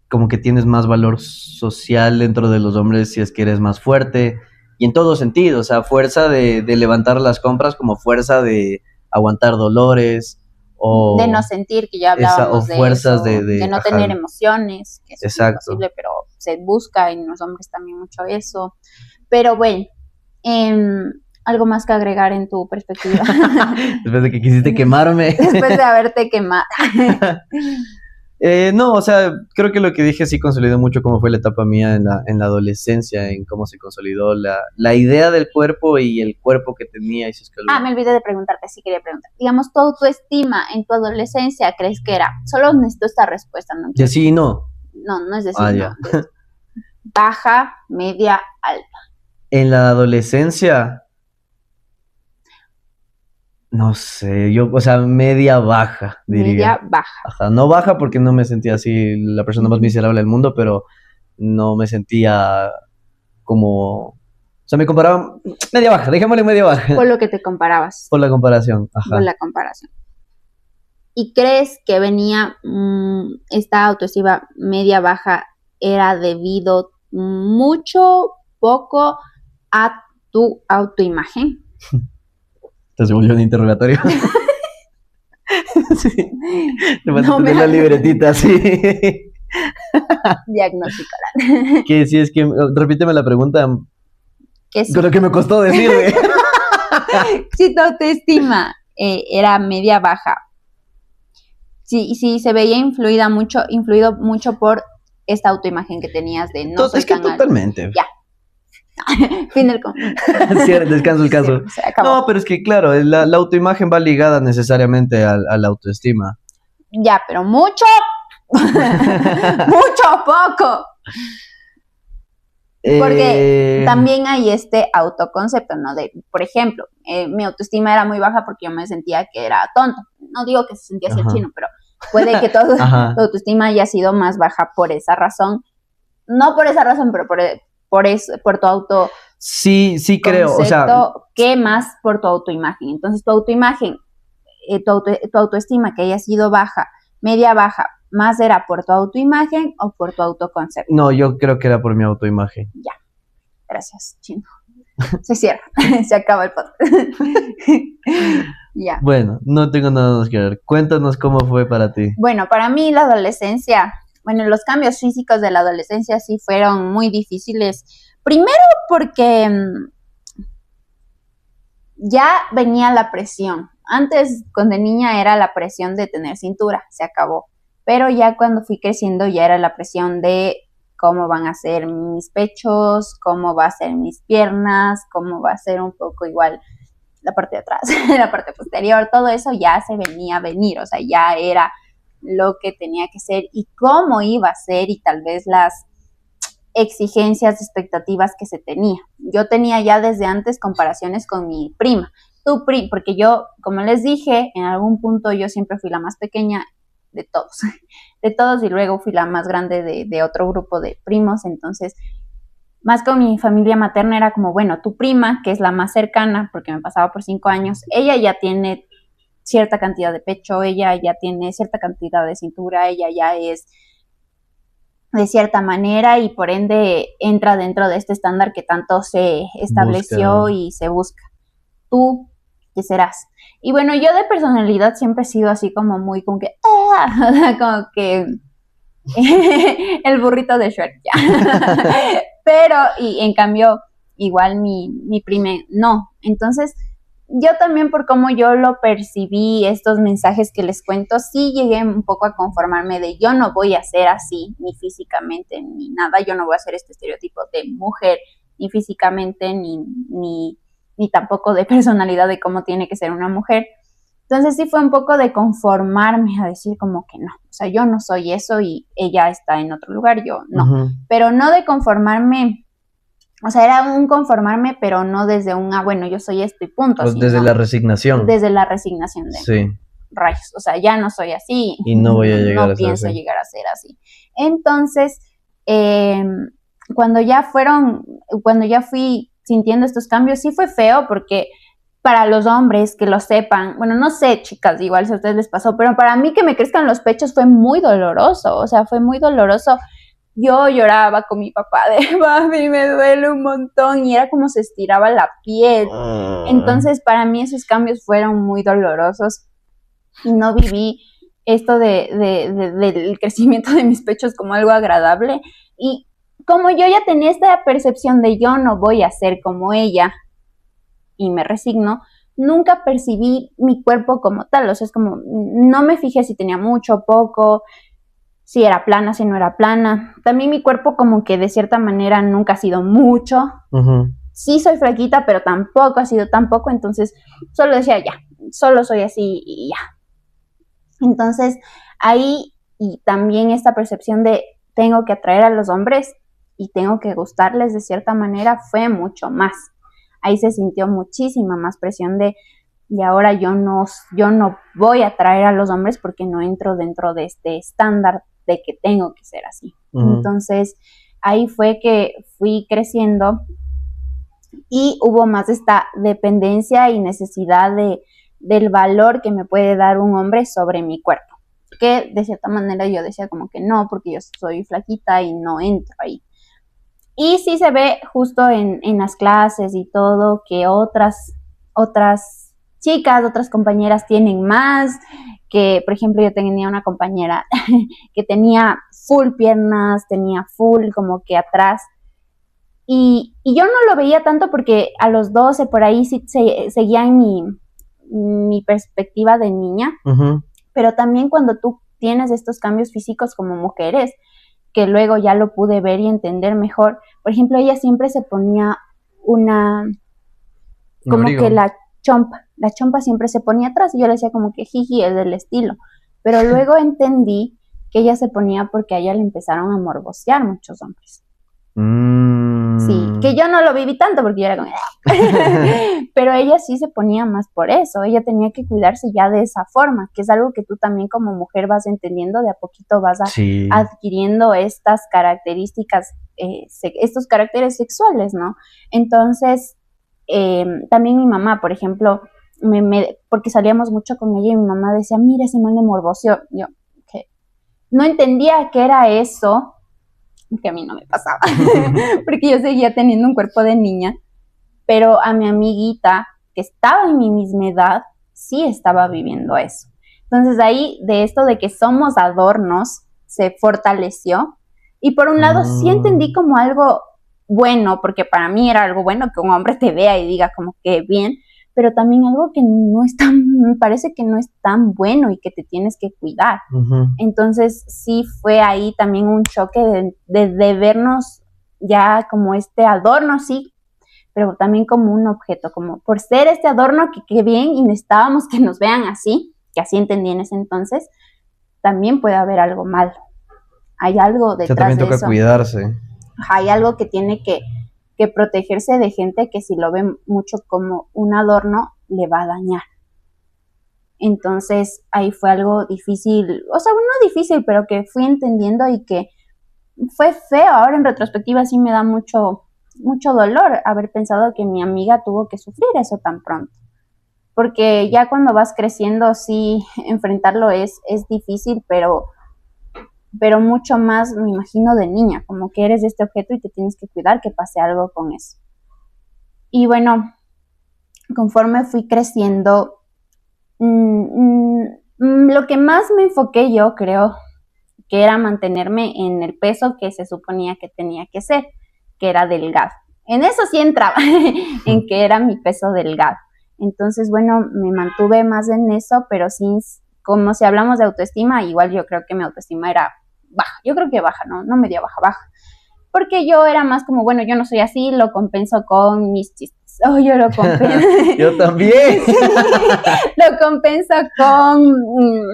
como que tienes más valor social dentro de los hombres si es que eres más fuerte. Y en todo sentido, o sea, fuerza de levantar las compras como fuerza de aguantar dolores De no o, sentir, que ya o hablábamos de fuerzas eso, de no ajá, tener emociones, que eso es exacto. imposible, pero se busca en los hombres también mucho eso. Pero bueno, algo más que agregar en tu perspectiva. Después de que quisiste quemarme. Después de haberte quemado. No, o sea, creo que lo que dije sí consolidó mucho cómo fue la etapa mía en la adolescencia, en cómo se consolidó la idea del cuerpo y el cuerpo que tenía. Y si es que Me olvidé de preguntarte, sí quería preguntar. Digamos, tu autoestima en tu adolescencia, ¿crees que era? Solo necesito esta respuesta, ¿no? De sí y no. No, no es decir, Ah, no. ya. Baja, media, alta. En la adolescencia, no sé, yo, o sea, media baja, diría. Media, baja. Ajá, no baja porque no me sentía así la persona más miserable del mundo, pero no me sentía como... O sea, me comparaba media baja, dejémosle media baja. Por lo que te comparabas. Por la comparación, ajá. Por la comparación. ¿Y crees que venía esta autoestima media baja era debido mucho, poco a tu autoimagen? Te se volvió un interrogatorio. Sí. Te vas a poner la libretita, sí. Diagnosticarán. Que si es que, repíteme la pregunta. Que sí. Con lo que me costó decirle. Si tu autoestima era media baja, sí se veía influido mucho por esta autoimagen que tenías de no soy Es que tan totalmente. Alto. Ya. Fin del conflicto. Sí, descanso el caso. Sí, no, pero es que claro, la autoimagen va ligada necesariamente a la autoestima. Ya, pero mucho, mucho poco. Porque también hay este autoconcepto, ¿no? De, por ejemplo, mi autoestima era muy baja porque yo me sentía que era tonto. No digo que se sentía así el chino, pero puede que tu autoestima haya sido más baja por esa razón. No por esa razón, pero por tu auto. Sí, creo. O sea, que más por tu autoimagen. Entonces, tu autoimagen, tu autoestima que haya sido baja, media baja, ¿más era por tu autoimagen o por tu autoconcepto? No, yo creo que era por mi autoimagen. Ya. Gracias, chino. Se cierra. Se acaba el podcast. Ya. Bueno, no tengo nada más que ver. Cuéntanos cómo fue para ti. Bueno, para mí la adolescencia, los cambios físicos de la adolescencia sí fueron muy difíciles. Primero porque ya venía la presión. Antes, cuando niña, era la presión de tener cintura, se acabó. Pero ya cuando fui creciendo, ya era la presión de cómo van a ser mis pechos, cómo va a ser mis piernas, cómo va a ser un poco igual la parte de atrás, la parte posterior, todo eso ya se venía a venir, o sea, ya era lo que tenía que ser y cómo iba a ser y tal vez las exigencias, expectativas que se tenía. Yo tenía ya desde antes comparaciones con mi prima, porque yo, como les dije, en algún punto yo siempre fui la más pequeña de todos, de todos y luego fui la más grande de otro grupo de primos, entonces más con mi familia materna era como, bueno, tu prima, que es la más cercana, porque me pasaba por 5 años, ella ya tiene cierta cantidad de pecho, ella ya tiene cierta cantidad de cintura, ella ya es de cierta manera y por ende entra dentro de este estándar que tanto se estableció y se busca. Tú, ¿qué serás? Y bueno, yo de personalidad siempre he sido así como muy como que, como que el burrito de Shrek, ya. Pero, y en cambio, igual mi prima, no. Entonces, yo también por cómo yo lo percibí, estos mensajes que les cuento, sí llegué un poco a conformarme de yo no voy a ser así, ni físicamente, ni nada, yo no voy a ser este estereotipo de mujer, ni físicamente, ni tampoco de personalidad de cómo tiene que ser una mujer. Entonces sí fue un poco de conformarme a decir como que no, o sea, yo no soy eso y ella está en otro lugar, yo no. Pero no de conformarme, o sea, era un conformarme, pero no desde un, bueno, yo soy esto y punto. Pues desde la resignación. Desde la resignación de rayos, o sea, ya no soy así. Y no voy a llegar no a ser pienso así. llegar a ser así. Entonces, cuando ya fui sintiendo estos cambios, sí fue feo porque para los hombres que lo sepan, bueno, no sé, chicas, igual si a ustedes les pasó, pero para mí que me crezcan los pechos fue muy doloroso, o sea, fue muy doloroso. Yo lloraba con mi papá de, mami, me duele un montón, y era como se estiraba la piel. Entonces, para mí esos cambios fueron muy dolorosos y no viví esto del crecimiento de mis pechos como algo agradable. Y como yo ya tenía esta percepción de yo no voy a ser como ella y me resigno, nunca percibí mi cuerpo como tal, o sea, es como, no me fijé si tenía mucho o poco, si era plana, si no era plana. También mi cuerpo como que de cierta manera nunca ha sido mucho. Sí soy flaquita, pero tampoco ha sido tan poco, entonces solo decía ya, solo soy así y ya. Entonces ahí y también esta percepción de tengo que atraer a los hombres y tengo que gustarles de cierta manera fue mucho más. Ahí se sintió muchísima más presión de y ahora yo no voy a atraer a los hombres porque no entro dentro de este estándar de que tengo que ser así. Entonces, ahí fue que fui creciendo y hubo más esta dependencia y necesidad del valor que me puede dar un hombre sobre mi cuerpo. Que de cierta manera yo decía como que no, porque yo soy flaquita y no entro ahí. Y sí se ve justo en las clases y todo que otras chicas, otras compañeras tienen más, que por ejemplo yo tenía una compañera que tenía full piernas, tenía full como que atrás, y yo no lo veía tanto porque a los 12 por ahí sí seguían mi perspectiva de niña, pero también cuando tú tienes estos cambios físicos como mujeres, que luego ya lo pude ver y entender mejor, por ejemplo ella siempre se ponía como que la chompa siempre se ponía atrás y yo le decía como que jiji, es del estilo, pero luego entendí que ella se ponía porque a ella le empezaron a morbosear muchos hombres. Sí, que yo no lo viví tanto porque yo era como pero ella sí se ponía más por eso, ella tenía que cuidarse ya de esa forma, que es algo que tú también como mujer vas entendiendo, de a poquito vas adquiriendo estas características, estos caracteres sexuales, ¿no? Entonces, también mi mamá, por ejemplo, porque salíamos mucho con ella y mi mamá decía, mira, ese man de morbocio, yo, okay. No entendía qué era eso, que a mí no me pasaba, porque yo seguía teniendo un cuerpo de niña, pero a mi amiguita, que estaba en mi misma edad, sí estaba viviendo eso. Entonces ahí, de esto de que somos adornos, se fortaleció, y por un lado sí entendí como algo bueno, porque para mí era algo bueno que un hombre te vea y diga como que bien, pero también algo que no es tan, me parece que no es tan bueno y que te tienes que cuidar. Entonces sí fue ahí también un choque de vernos ya como este adorno, sí, pero también como un objeto, como por ser este adorno que bien y necesitábamos que nos vean así, que así entendí en ese entonces, también puede haber algo malo. Hay algo O sea, detrás también de toca eso. cuidarse. Hay algo que tiene que protegerse de gente que si lo ve mucho como un adorno, le va a dañar. Entonces ahí fue algo difícil, o sea, no difícil, pero que fui entendiendo y que fue feo. Ahora en retrospectiva sí me da mucho, mucho dolor haber pensado que mi amiga tuvo que sufrir eso tan pronto. Porque ya cuando vas creciendo, sí, enfrentarlo es difícil, pero mucho más, me imagino, de niña, como que eres de este objeto y te tienes que cuidar que pase algo con eso. Y bueno, conforme fui creciendo, lo que más me enfoqué yo creo que era mantenerme en el peso que se suponía que tenía que ser, que era delgado. En eso sí entraba, en que era mi peso delgado. Entonces, bueno, me mantuve más en eso, pero sin, como si hablamos de autoestima, igual yo creo que mi autoestima era baja. Yo creo que baja, no media baja, baja. Porque yo era más como, bueno, yo no soy así, lo compenso con mis chistes. Oh, yo lo compenso. Yo también. Sí, lo compenso con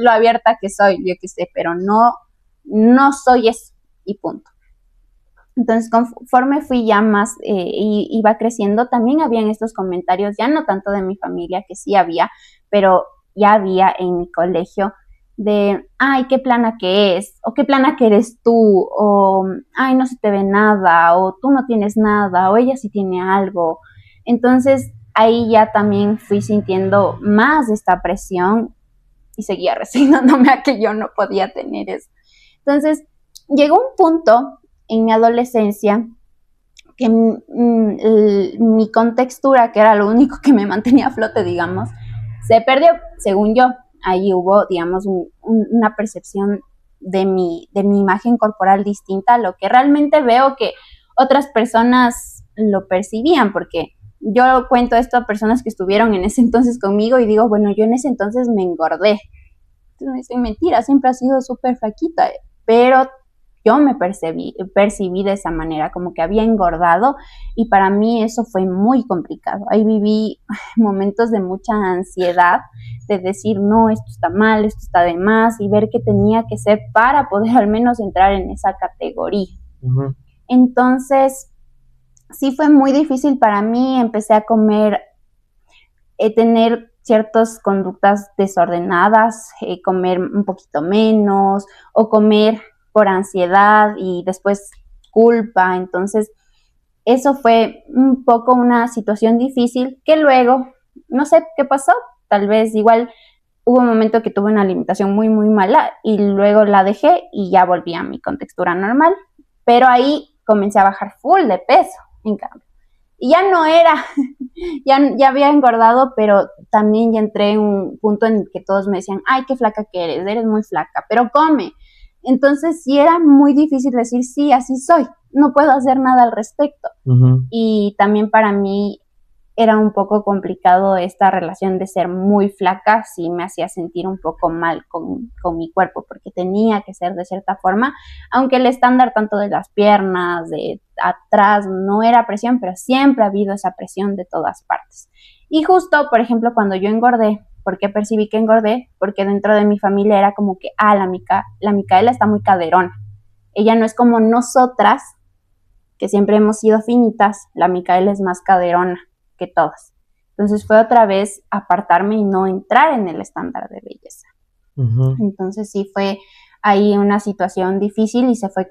lo abierta que soy, yo qué sé, pero no soy eso y punto. Entonces, conforme fui ya más iba creciendo, también habían estos comentarios, ya no tanto de mi familia, que sí había, pero ya había en mi colegio de, ay, qué plana que es, o qué plana que eres tú, o, ay, no se te ve nada, o tú no tienes nada, o ella sí tiene algo. Entonces, ahí ya también fui sintiendo más esta presión y seguía resignándome a que yo no podía tener eso. Entonces, llegó un punto en mi adolescencia que mi contextura, que era lo único que me mantenía a flote, digamos, se perdió, según yo. Ahí hubo, digamos, una percepción de mi imagen corporal distinta a lo que realmente veo que otras personas lo percibían, porque yo cuento esto a personas que estuvieron en ese entonces conmigo y digo, bueno, yo en ese entonces me engordé. Entonces me dicen, mentira, siempre has sido súper flaquita, pero yo me percibí de esa manera, como que había engordado y para mí eso fue muy complicado. Ahí viví momentos de mucha ansiedad, de decir, no, esto está mal, esto está de más y ver qué tenía que ser para poder al menos entrar en esa categoría. Uh-huh. Entonces, sí fue muy difícil para mí, empecé a comer, tener ciertas conductas desordenadas, comer un poquito menos o comer por ansiedad y después culpa. Entonces, eso fue un poco una situación difícil que luego, no sé qué pasó, tal vez igual hubo un momento que tuve una alimentación muy, muy mala y luego la dejé y ya volví a mi contextura normal, pero ahí comencé a bajar full de peso, en cambio. Y ya no era, ya había engordado, pero también ya entré en un punto en el que todos me decían, ay, qué flaca que eres muy flaca, pero come. Entonces sí era muy difícil decir, sí, así soy, no puedo hacer nada al respecto. Uh-huh. Y también para mí era un poco complicado esta relación de ser muy flaca, sí me hacía sentir un poco mal con mi cuerpo, porque tenía que ser de cierta forma, aunque el estándar tanto de las piernas, de atrás, no era presión, pero siempre ha habido esa presión de todas partes. Y justo, por ejemplo, cuando yo engordé, ¿por qué percibí que engordé? Porque dentro de mi familia era como que, la Micaela está muy caderona. Ella no es como nosotras, que siempre hemos sido finitas, la Micaela es más caderona que todas. Entonces fue otra vez apartarme y no entrar en el estándar de belleza. Uh-huh. Entonces sí fue ahí una situación difícil y se fue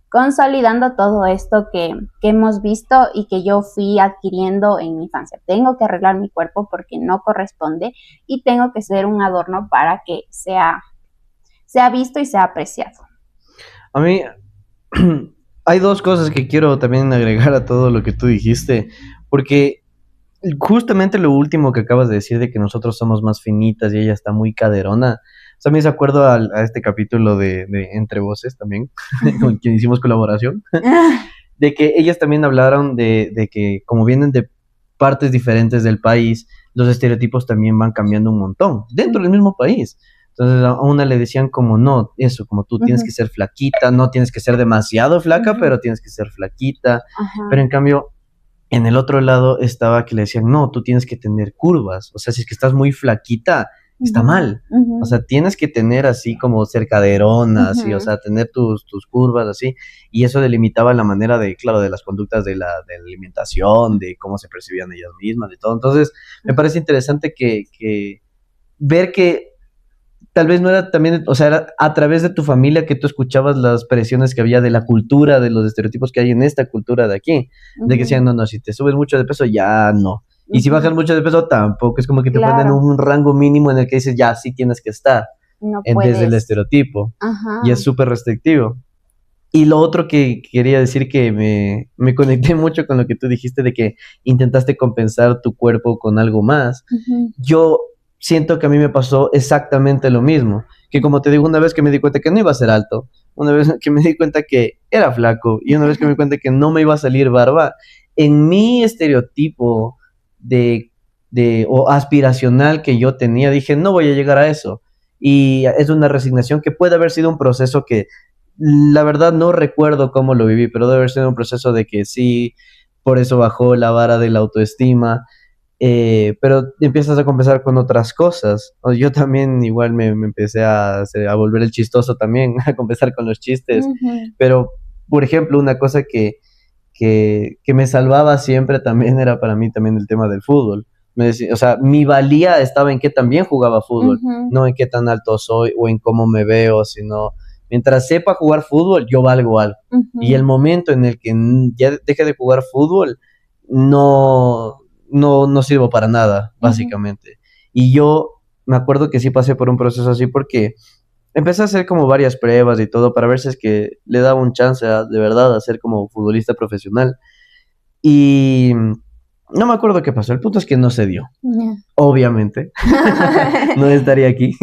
consolidando todo esto que hemos visto y que yo fui adquiriendo en mi infancia. Tengo que arreglar mi cuerpo porque no corresponde y tengo que ser un adorno para que sea visto y sea apreciado. A mí hay dos cosas que quiero también agregar a todo lo que tú dijiste, porque justamente lo último que acabas de decir de que nosotros somos más finitas y ella está muy caderona, o sea, me hizo acuerdo a este capítulo de Entre Voces también, con quien hicimos colaboración, de que ellas también hablaron de que como vienen de partes diferentes del país, los estereotipos también van cambiando un montón, dentro del mismo país. Entonces a una le decían como, no, eso, como tú tienes que ser flaquita, no tienes que ser demasiado flaca, pero tienes que ser flaquita. Pero en cambio, En el otro lado estaba que le decían, no, tú tienes que tener curvas, o sea, si es que estás muy flaquita, está mal. O sea, tienes que tener así como ser caderona, así, o sea, tener tus curvas así. Y eso delimitaba la manera de, claro, de las conductas de la alimentación, de cómo se percibían ellas mismas, de todo. Entonces, me parece interesante que ver que tal vez no era también, o sea, era a través de tu familia que tú escuchabas las presiones que había de la cultura, de los estereotipos que hay en esta cultura de aquí, de que decían, no, no, si te subes mucho de peso, ya no. Y si bajas mucho de peso, tampoco. Es como que te ponen Claro, un rango mínimo en el que dices, ya, sí tienes que estar, no desde el puedes. estereotipo. Y es Ajá. súper restrictivo. Y lo otro que quería decir que me conecté mucho con lo que tú dijiste de que intentaste compensar tu cuerpo con algo más. Ujú. Yo siento que a mí me pasó exactamente lo mismo. Que como te digo, una vez que me di cuenta que no iba a ser alto, una vez que me di cuenta que era flaco y una vez que me di cuenta que no me iba a salir barba, en mi estereotipo de, o aspiracional que yo tenía, dije, no voy a llegar a eso. Y es una resignación que puede haber sido un proceso que la verdad no recuerdo cómo lo viví, pero debe haber sido un proceso de que sí, por eso bajó la vara de la autoestima, pero empiezas a compensar con otras cosas. Yo también igual me empecé a volver el chistoso también, a compensar con los chistes, Ujú. pero por ejemplo, una cosa que me salvaba siempre también era para mí también el tema del fútbol. Me decía, o sea, mi valía estaba en que también jugaba fútbol, Ujú. no en qué tan alto soy o en cómo me veo, sino mientras sepa jugar fútbol, yo valgo algo. Y el Ujú. momento en el que ya deje de jugar fútbol, no, no sirvo para nada, Ujú. básicamente. Y yo me acuerdo que sí pasé por un proceso así porque empecé a hacer como varias pruebas y todo para ver si es que le daba un chance de verdad a ser como futbolista profesional. Y no me acuerdo qué pasó. El punto es que no se dio, Ya. obviamente. No estaría aquí.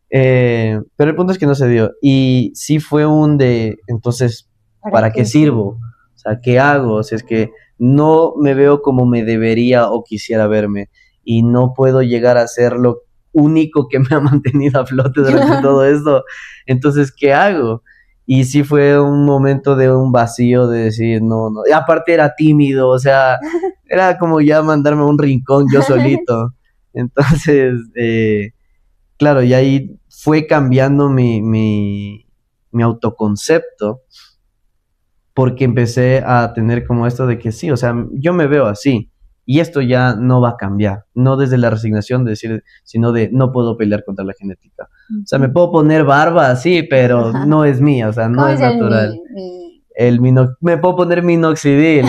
Pero el punto es que no se dio. Y sí fue un de, entonces, ¿Para ¿para qué qué? sirvo? O sea, ¿qué hago? Si es que no me veo como me debería o quisiera verme y no puedo llegar a ser lo único que me ha mantenido a flote durante todo esto, entonces, ¿qué hago? Y sí fue un momento de un vacío de decir, no, no. Y aparte era tímido, o sea, era como ya mandarme a un rincón yo solito. Entonces, claro, y ahí fue cambiando mi autoconcepto porque empecé a tener como esto de que sí, o sea, yo me veo así y esto ya no va a cambiar, no desde la resignación de decir, sino de no puedo pelear contra la genética. O sea, me puedo poner barba, sí, pero no es mía, o sea, no ¿Cómo es es el natural. mi Me puedo poner minoxidil,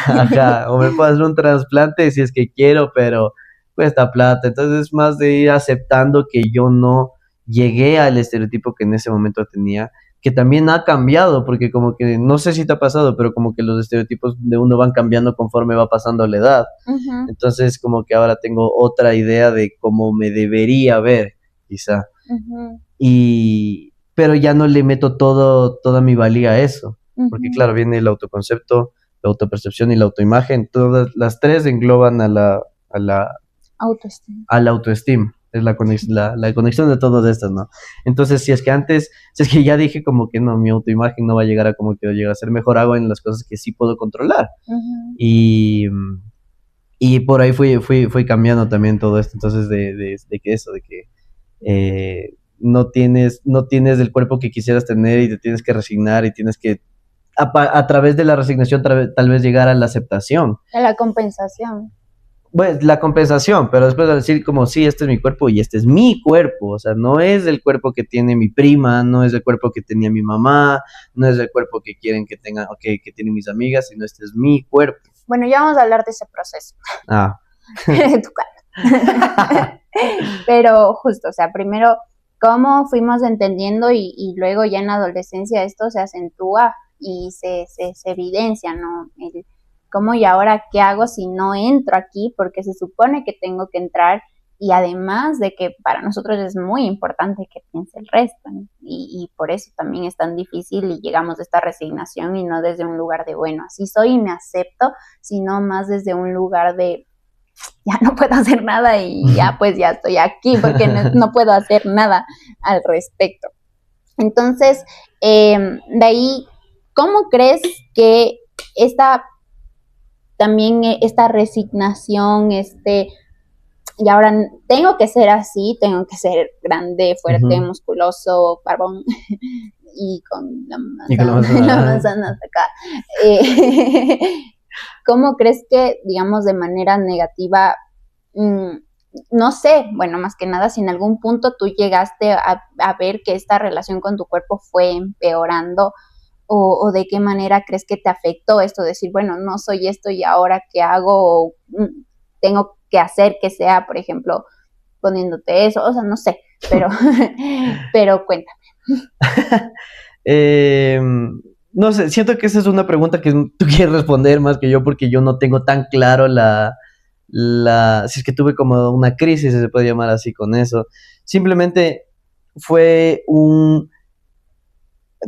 ajá, o me puedo hacer un trasplante si es que quiero, pero cuesta plata. Entonces es más de ir aceptando que yo no llegué al estereotipo que en ese momento tenía, que también ha cambiado, porque como que, no sé si te ha pasado, pero como que los estereotipos de uno van cambiando conforme va pasando la edad. Ujú. Entonces como que ahora tengo otra idea de cómo me debería ver, quizá. Ujú. Pero ya no le meto toda mi valía a eso, porque Ujú. claro, viene el autoconcepto, la autopercepción y la autoimagen, todas las tres engloban a la, Autoestima. a la autoestima, es la conexión de todas estas, ¿no? Entonces, si es que ya dije como que no, mi autoimagen no va a llegar a como que llegar a ser mejor, hago en las cosas que sí puedo controlar. Ujú. Y, y por ahí fui cambiando también todo esto, entonces de que eso, de que no tienes el cuerpo que quisieras tener y te tienes que resignar y tienes que, a través de la resignación, tal vez llegar a la aceptación. De la compensación. Pues la compensación, pero después de decir como, sí, este es mi cuerpo y este es mi cuerpo, o sea, no es el cuerpo que tiene mi prima, no es el cuerpo que tenía mi mamá, no es el cuerpo que quieren que tenga, o que tienen mis amigas, sino este es mi cuerpo. Bueno, ya vamos a hablar de ese proceso. Ah. De tu cara. Pero justo, o sea, primero, cómo fuimos entendiendo y luego ya en la adolescencia esto se acentúa y se evidencia, ¿no? Cómo y ahora qué hago si no entro aquí, porque se supone que tengo que entrar y además de que para nosotros es muy importante que piense el resto, ¿no? Y por eso también es tan difícil y llegamos a esta resignación y no desde un lugar de, bueno, así soy y me acepto, sino más desde un lugar de ya no puedo hacer nada y ya pues ya estoy aquí porque no puedo hacer nada al respecto. Entonces, de ahí, ¿cómo crees que esta también esta resignación, y ahora tengo que ser así, tengo que ser grande, fuerte, musculoso, barbón y con la manzana hasta acá. ¿Cómo crees que, digamos, de manera negativa, no sé, bueno, más que nada, si en algún punto tú llegaste a ver que esta relación con tu cuerpo fue empeorando, o de qué manera crees que te afectó esto, decir, bueno, no soy esto y ahora qué hago, o, tengo que hacer que sea, por ejemplo, poniéndote eso, o sea, no sé, pero cuéntame. No sé, siento que esa es una pregunta que tú quieres responder más que yo, porque yo no tengo tan claro si es que tuve como una crisis, si se puede llamar así con eso. Simplemente fue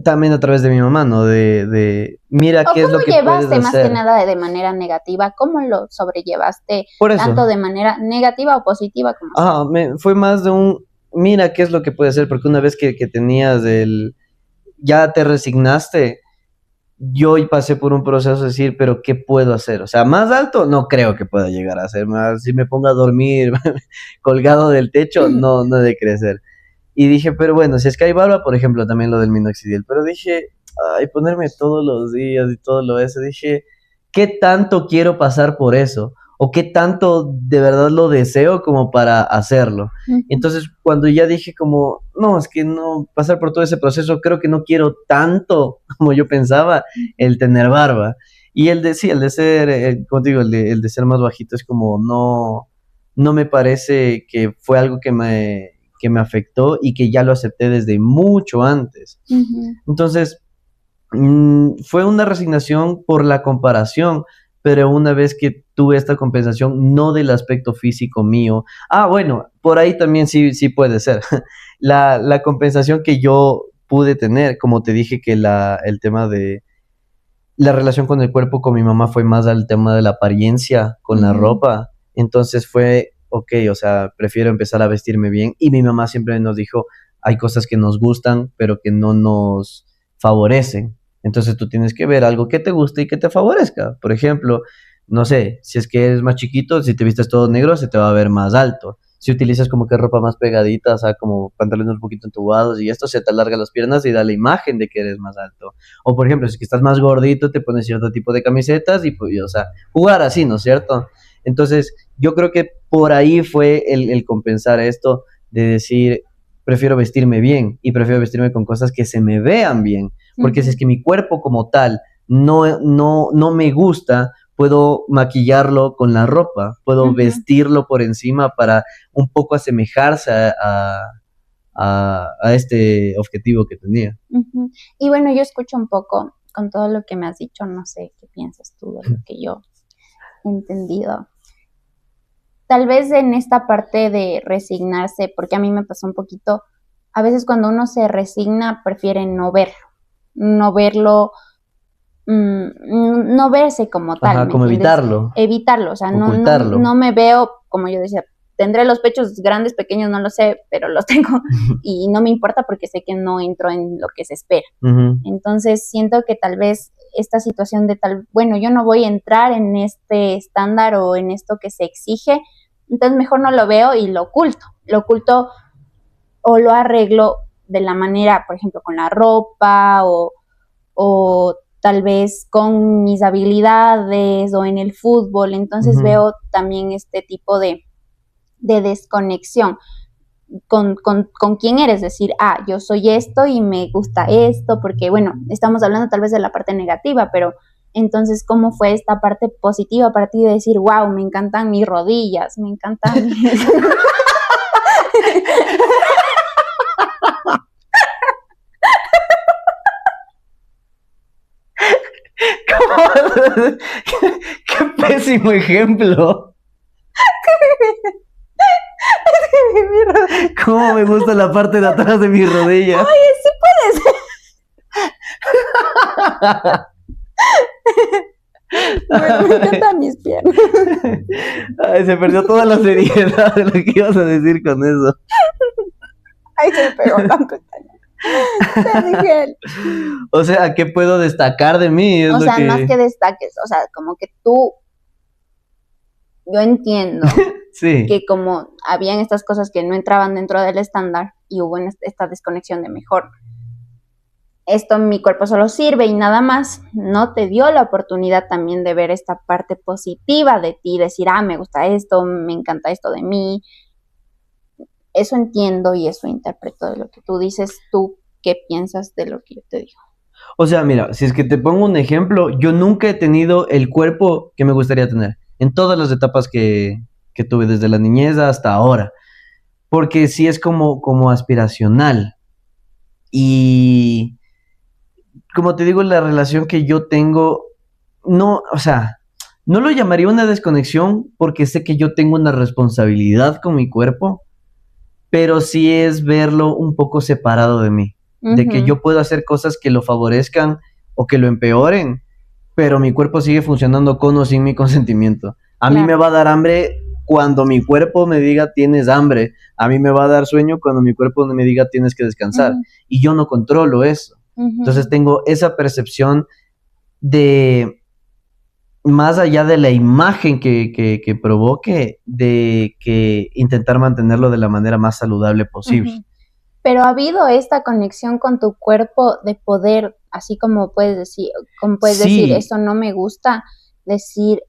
también a través de mi mamá, ¿no? Mira qué es lo que puedes hacer. ¿Cómo llevaste más que nada de manera negativa? ¿Cómo lo sobrellevaste? Por eso. Tanto de manera negativa o positiva como fue más de mira qué es lo que puedes hacer, porque una vez que tenías ya te resignaste, yo pasé por un proceso de decir, pero ¿qué puedo hacer? O sea, más alto no creo que pueda llegar a ser, más si me pongo a dormir colgado del techo, no he de crecer. Y dije, pero bueno, si es que hay barba, por ejemplo, también lo del minoxidil, pero dije, ay, ponerme todos los días y todo lo eso, dije, ¿qué tanto quiero pasar por eso? ¿O qué tanto de verdad lo deseo como para hacerlo? Entonces, cuando ya dije como, no, es que no, pasar por todo ese proceso, creo que no quiero tanto como yo pensaba el tener barba. Y el de ser, como te digo, el de ser más bajito es como, no me parece que fue algo que me afectó y que ya lo acepté desde mucho antes. Entonces, fue una resignación por la comparación, pero una vez que tuve esta compensación, no del aspecto físico mío. Bueno, por ahí también sí puede ser. La compensación que yo pude tener, como te dije que el tema de la relación con el cuerpo con mi mamá fue más al tema de la apariencia con la ropa. Entonces fue, ok, o sea, prefiero empezar a vestirme bien. Y mi mamá siempre nos dijo, hay cosas que nos gustan, pero que no nos favorecen. Entonces tú tienes que ver algo que te guste y que te favorezca. Por ejemplo, no sé, si es que eres más chiquito, si te vistes todo negro, se te va a ver más alto. Si utilizas como que ropa más pegadita, o sea, como pantalones un poquito entubados y esto se te alarga las piernas y da la imagen de que eres más alto. O por ejemplo, si es que estás más gordito, te pones cierto tipo de camisetas y pues, o sea, jugar así, ¿no es cierto? Entonces, yo creo que por ahí fue el compensar esto de decir, prefiero vestirme bien y prefiero vestirme con cosas que se me vean bien. Porque si es que mi cuerpo como tal no me gusta, puedo maquillarlo con la ropa, puedo vestirlo por encima para un poco asemejarse a este objetivo que tenía. Y bueno, yo escucho un poco con todo lo que me has dicho, no sé qué piensas tú de lo que yo he entendido. Tal vez en esta parte de resignarse, porque a mí me pasó un poquito, a veces cuando uno se resigna prefiere no verlo, no verse como tal. Ajá, como evitarlo. Evitarlo, o sea, no me veo, como yo decía, tendré los pechos grandes, pequeños, no lo sé, pero los tengo y no me importa porque sé que no entro en lo que se espera. Entonces siento que tal vez esta situación de bueno, yo no voy a entrar en este estándar o en esto que se exige, entonces mejor no lo veo y lo oculto o lo arreglo de la manera, por ejemplo, con la ropa o tal vez con mis habilidades o en el fútbol. Entonces veo también este tipo de desconexión con quién eres, es decir, yo soy esto y me gusta esto, porque bueno, estamos hablando tal vez de la parte negativa, pero entonces, ¿cómo fue esta parte positiva para ti de decir, wow, me encantan mis rodillas, me encantan mis... Qué pésimo ejemplo. ¿Cómo me gusta la parte de atrás de mi rodilla? Ay, sí puede ser. Bueno, me encantan mis piernas. Ay, se perdió toda la seriedad de lo que ibas a decir con eso. Ay, se me pegó la pestaña. Te dije. O sea, ¿qué puedo destacar de mí? O sea, más que destaques, o sea, como que tú yo entiendo Sí. que como habían estas cosas que no entraban dentro del estándar y hubo esta desconexión de mejor, esto mi cuerpo solo sirve y nada más, no te dio la oportunidad también de ver esta parte positiva de ti, decir, me gusta esto, me encanta esto de mí. Eso entiendo y eso interpreto de lo que tú dices. ¿Tú qué piensas de lo que yo te digo? O sea, mira, si es que te pongo un ejemplo, yo nunca he tenido el cuerpo que me gustaría tener, en todas las etapas que tuve, desde la niñez hasta ahora, porque sí es como aspiracional. Y como te digo, la relación que yo tengo, no, o sea, no lo llamaría una desconexión porque sé que yo tengo una responsabilidad con mi cuerpo, pero sí es verlo un poco separado de mí, de que yo puedo hacer cosas que lo favorezcan o que lo empeoren, pero mi cuerpo sigue funcionando con o sin mi consentimiento. A mí me va a dar hambre cuando mi cuerpo me diga tienes hambre, a mí me va a dar sueño cuando mi cuerpo me diga tienes que descansar, y yo no controlo eso. Entonces tengo esa percepción de, más allá de la imagen que provoque, de que intentar mantenerlo de la manera más saludable posible. Pero ha habido esta conexión con tu cuerpo de poder, así como puedes decir, decir, esto no me gusta, decir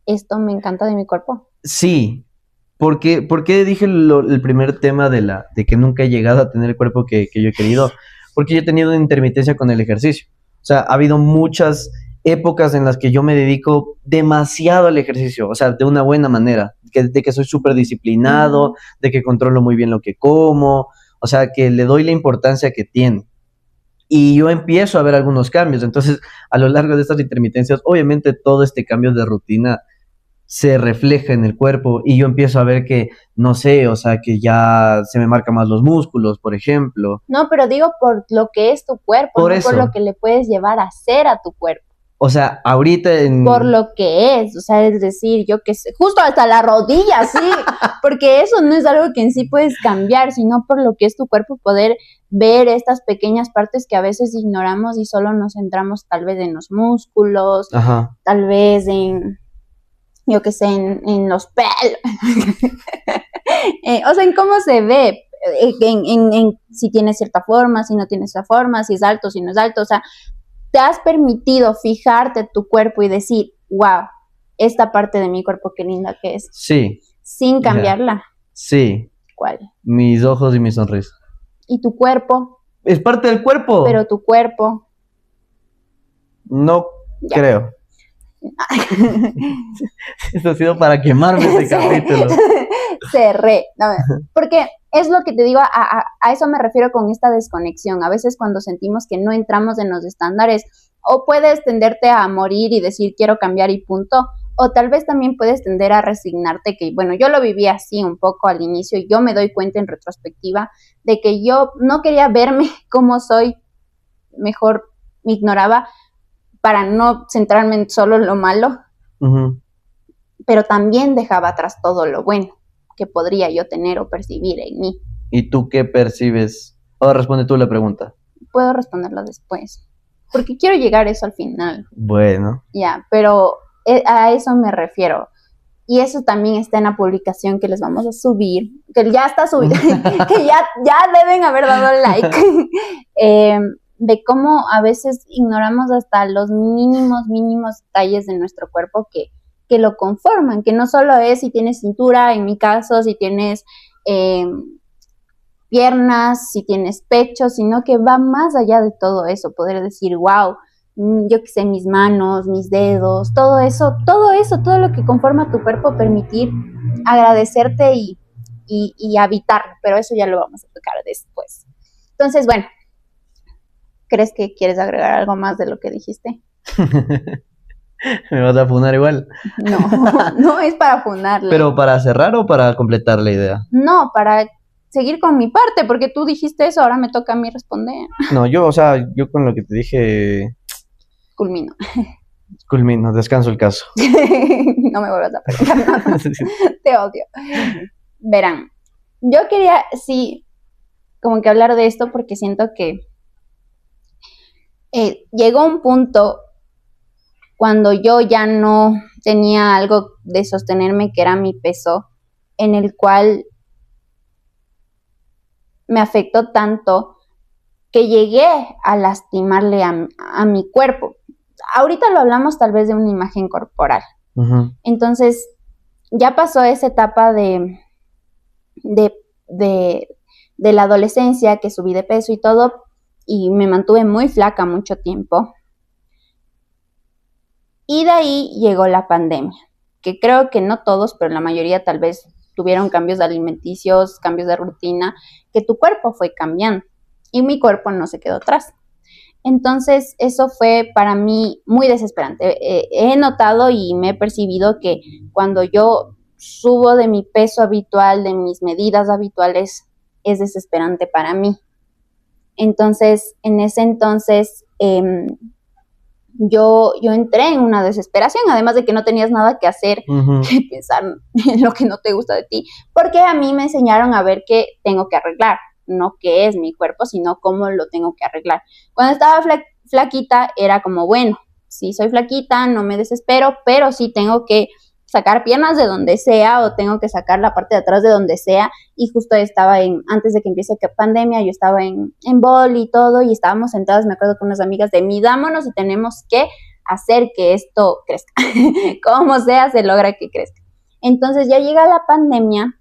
esto me encanta de mi cuerpo. Sí. ¿Por qué dije el primer tema de que nunca he llegado a tener el cuerpo que yo he querido? Porque yo he tenido una intermitencia con el ejercicio. O sea, ha habido muchas épocas en las que yo me dedico demasiado al ejercicio, o sea, de una buena manera, de que soy súper disciplinado, de que controlo muy bien lo que como, o sea, que le doy la importancia que tiene. Y yo empiezo a ver algunos cambios. Entonces, a lo largo de estas intermitencias, obviamente todo este cambio de rutina se refleja en el cuerpo y yo empiezo a ver que, no sé, o sea, que ya se me marcan más los músculos, por ejemplo. No, pero digo por lo que es tu cuerpo, no por lo que le puedes llevar a hacer a tu cuerpo. O sea, ahorita por lo que es, o sea, es decir, yo que sé, justo hasta la rodilla, sí, porque eso no es algo que en sí puedes cambiar, sino por lo que es tu cuerpo, poder ver estas pequeñas partes que a veces ignoramos y solo nos centramos tal vez en los músculos, tal vez en, yo que sé, en los pelos, o sea, en cómo se ve, en si tiene cierta forma, si no tiene esa forma, si es alto, si no es alto, o sea, te has permitido fijarte tu cuerpo y decir, wow, esta parte de mi cuerpo qué linda que es. Sí. Sin cambiarla. Sí. ¿Cuál? Mis ojos y mi sonrisa. ¿Y tu cuerpo? Es parte del cuerpo. Pero tu cuerpo. No creo. Esto ha sido para quemarme este capítulo. Cerré. No, porque es lo que te digo, a eso me refiero con esta desconexión. A veces cuando sentimos que no entramos en los estándares, o puedes tenderte a morir y decir quiero cambiar y punto, o tal vez también puedes tender a resignarte, que bueno, yo lo viví así un poco al inicio y yo me doy cuenta en retrospectiva de que yo no quería verme como soy, mejor me ignoraba para no centrarme en solo lo malo, pero también dejaba atrás todo lo bueno que podría yo tener o percibir en mí. ¿Y tú qué percibes? Ahora responde tú la pregunta. Puedo responderla después, porque quiero llegar a eso al final. Bueno. Ya, pero a eso me refiero. Y eso también está en la publicación que les vamos a subir, que ya está subida, que ya deben haber dado like, de cómo a veces ignoramos hasta los mínimos detalles de nuestro cuerpo que lo conforman, que no solo es si tienes cintura, en mi caso, si tienes piernas, si tienes pecho, sino que va más allá de todo eso, poder decir, wow, yo que sé, mis manos, mis dedos, todo lo que conforma tu cuerpo, permitir agradecerte y habitarlo, pero eso ya lo vamos a tocar después. Entonces, bueno, ¿crees que quieres agregar algo más de lo que dijiste? ¿Me vas a funar igual? No es para funarle. ¿Pero para cerrar o para completar la idea? No, para seguir con mi parte, porque tú dijiste eso, ahora me toca a mí responder. No, yo con lo que te dije... Culmino, descanso el caso. No me vuelvas a preguntar nada. Te odio. Verán, yo quería, sí, como que hablar de esto porque siento que llegó un punto cuando yo ya no tenía algo de sostenerme que era mi peso, en el cual me afectó tanto que llegué a lastimarle a mi cuerpo. Ahorita lo hablamos tal vez de una imagen corporal. Uh-huh. Entonces, ya pasó esa etapa de la adolescencia, que subí de peso y todo, y me mantuve muy flaca mucho tiempo. Y de ahí llegó la pandemia, que creo que no todos, pero la mayoría tal vez tuvieron cambios alimenticios, cambios de rutina, que tu cuerpo fue cambiando y mi cuerpo no se quedó atrás. Entonces eso fue para mí muy desesperante. He notado y me he percibido que cuando yo subo de mi peso habitual, de mis medidas habituales, es desesperante para mí. Entonces, en ese entonces, yo entré en una desesperación, además de que no tenías nada que hacer, uh-huh, que pensar en lo que no te gusta de ti, porque a mí me enseñaron a ver qué tengo que arreglar, no qué es mi cuerpo, sino cómo lo tengo que arreglar. Cuando estaba flaquita era como, bueno, sí soy flaquita, no me desespero, pero sí tengo que sacar piernas de donde sea o tengo que sacar la parte de atrás de donde sea, y justo estaba antes de que empiece la pandemia, yo estaba en bol y todo, y estábamos sentadas, me acuerdo, con unas amigas de midámonos y tenemos que hacer que esto crezca, como sea se logra que crezca. Entonces ya llega la pandemia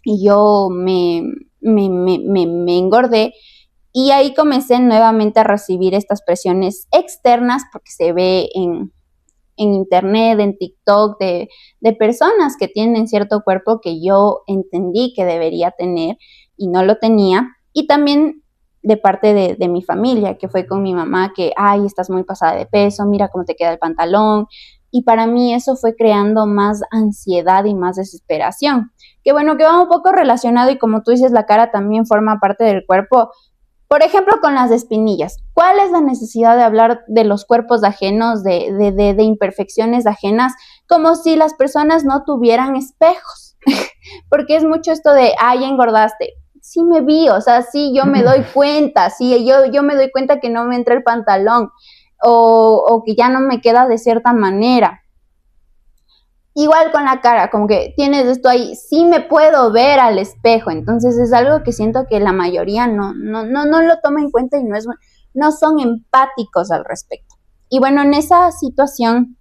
y yo me engordé, y ahí comencé nuevamente a recibir estas presiones externas, porque se ve en internet, en TikTok, de personas que tienen cierto cuerpo que yo entendí que debería tener y no lo tenía, y también de parte de mi familia, que fue con mi mamá, que, ay, estás muy pasada de peso, mira cómo te queda el pantalón, y para mí eso fue creando más ansiedad y más desesperación, que bueno, que va un poco relacionado, y como tú dices, la cara también forma parte del cuerpo. Por ejemplo, con las espinillas, ¿cuál es la necesidad de hablar de los cuerpos ajenos, de imperfecciones ajenas, como si las personas no tuvieran espejos? Porque es mucho esto de, ay, engordaste. Sí me vi, o sea, sí yo me doy cuenta, sí yo me doy cuenta que no me entra el pantalón, o que ya no me queda de cierta manera. Igual con la cara, como que tienes esto ahí, sí me puedo ver al espejo, entonces es algo que siento que la mayoría no lo toma en cuenta y no son empáticos al respecto. Y bueno, en esa situación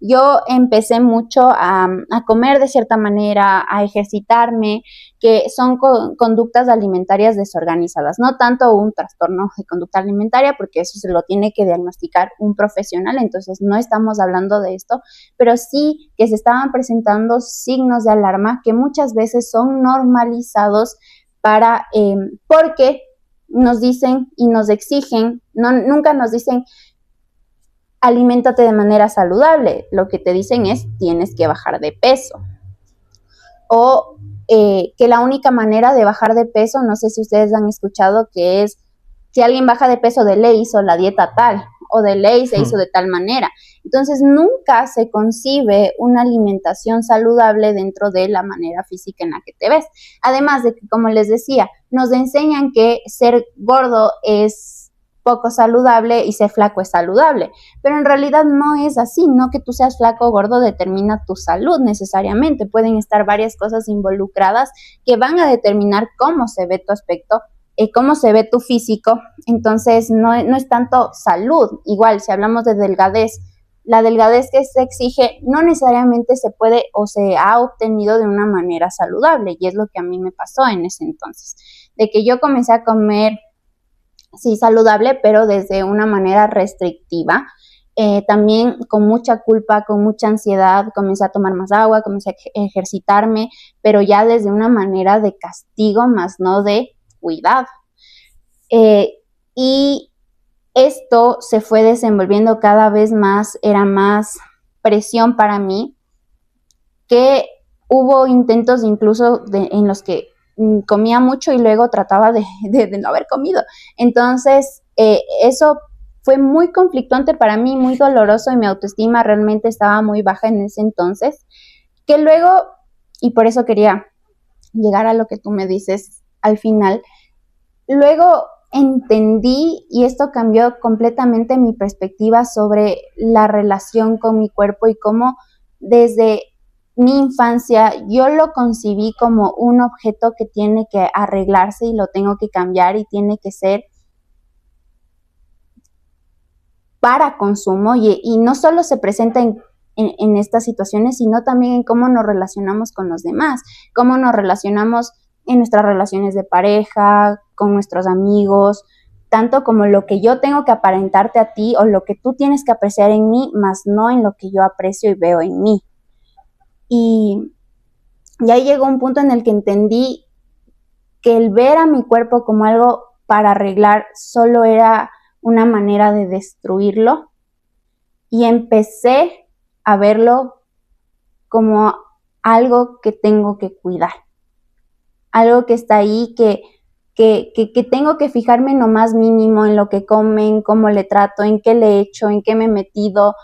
yo empecé mucho a comer de cierta manera, a ejercitarme, que son conductas alimentarias desorganizadas, no tanto un trastorno de conducta alimentaria, porque eso se lo tiene que diagnosticar un profesional, entonces no estamos hablando de esto, pero sí que se estaban presentando signos de alarma que muchas veces son normalizados porque nos dicen y nos exigen, nunca nos dicen aliméntate de manera saludable, lo que te dicen es tienes que bajar de peso, o que la única manera de bajar de peso, no sé si ustedes han escuchado, que es si alguien baja de peso, de ley hizo la dieta tal, o de ley se hizo de tal manera. Entonces nunca se concibe una alimentación saludable dentro de la manera física en la que te ves, además de que, como les decía, nos enseñan que ser gordo es poco saludable y ser flaco es saludable, pero en realidad no es así, no que tú seas flaco o gordo determina tu salud necesariamente, pueden estar varias cosas involucradas que van a determinar cómo se ve tu aspecto, cómo se ve tu físico, entonces no es tanto salud. Igual, si hablamos de delgadez, la delgadez que se exige no necesariamente se puede o se ha obtenido de una manera saludable, y es lo que a mí me pasó en ese entonces, de que yo comencé a comer sí saludable, pero desde una manera restrictiva, también con mucha culpa, con mucha ansiedad, comencé a tomar más agua, comencé a ejercitarme, pero ya desde una manera de castigo, más no de cuidado. Y esto se fue desenvolviendo cada vez más, era más presión para mí, que hubo intentos incluso en los que comía mucho y luego trataba de no haber comido. Entonces, eso fue muy conflictuante para mí, muy doloroso, y mi autoestima realmente estaba muy baja en ese entonces, que luego, y por eso quería llegar a lo que tú me dices al final, luego entendí, y esto cambió completamente mi perspectiva sobre la relación con mi cuerpo y cómo desde mi infancia yo lo concibí como un objeto que tiene que arreglarse y lo tengo que cambiar y tiene que ser para consumo y no solo se presenta en estas situaciones, sino también en cómo nos relacionamos con los demás, cómo nos relacionamos en nuestras relaciones de pareja, con nuestros amigos, tanto como lo que yo tengo que aparentarte a ti o lo que tú tienes que apreciar en mí, más no en lo que yo aprecio y veo en mí. Y ahí llegó un punto en el que entendí que el ver a mi cuerpo como algo para arreglar solo era una manera de destruirlo, y empecé a verlo como algo que tengo que cuidar, algo que está ahí, que tengo que fijarme en lo más mínimo, en lo que comen, cómo le trato, en qué le he hecho, en qué me he metido,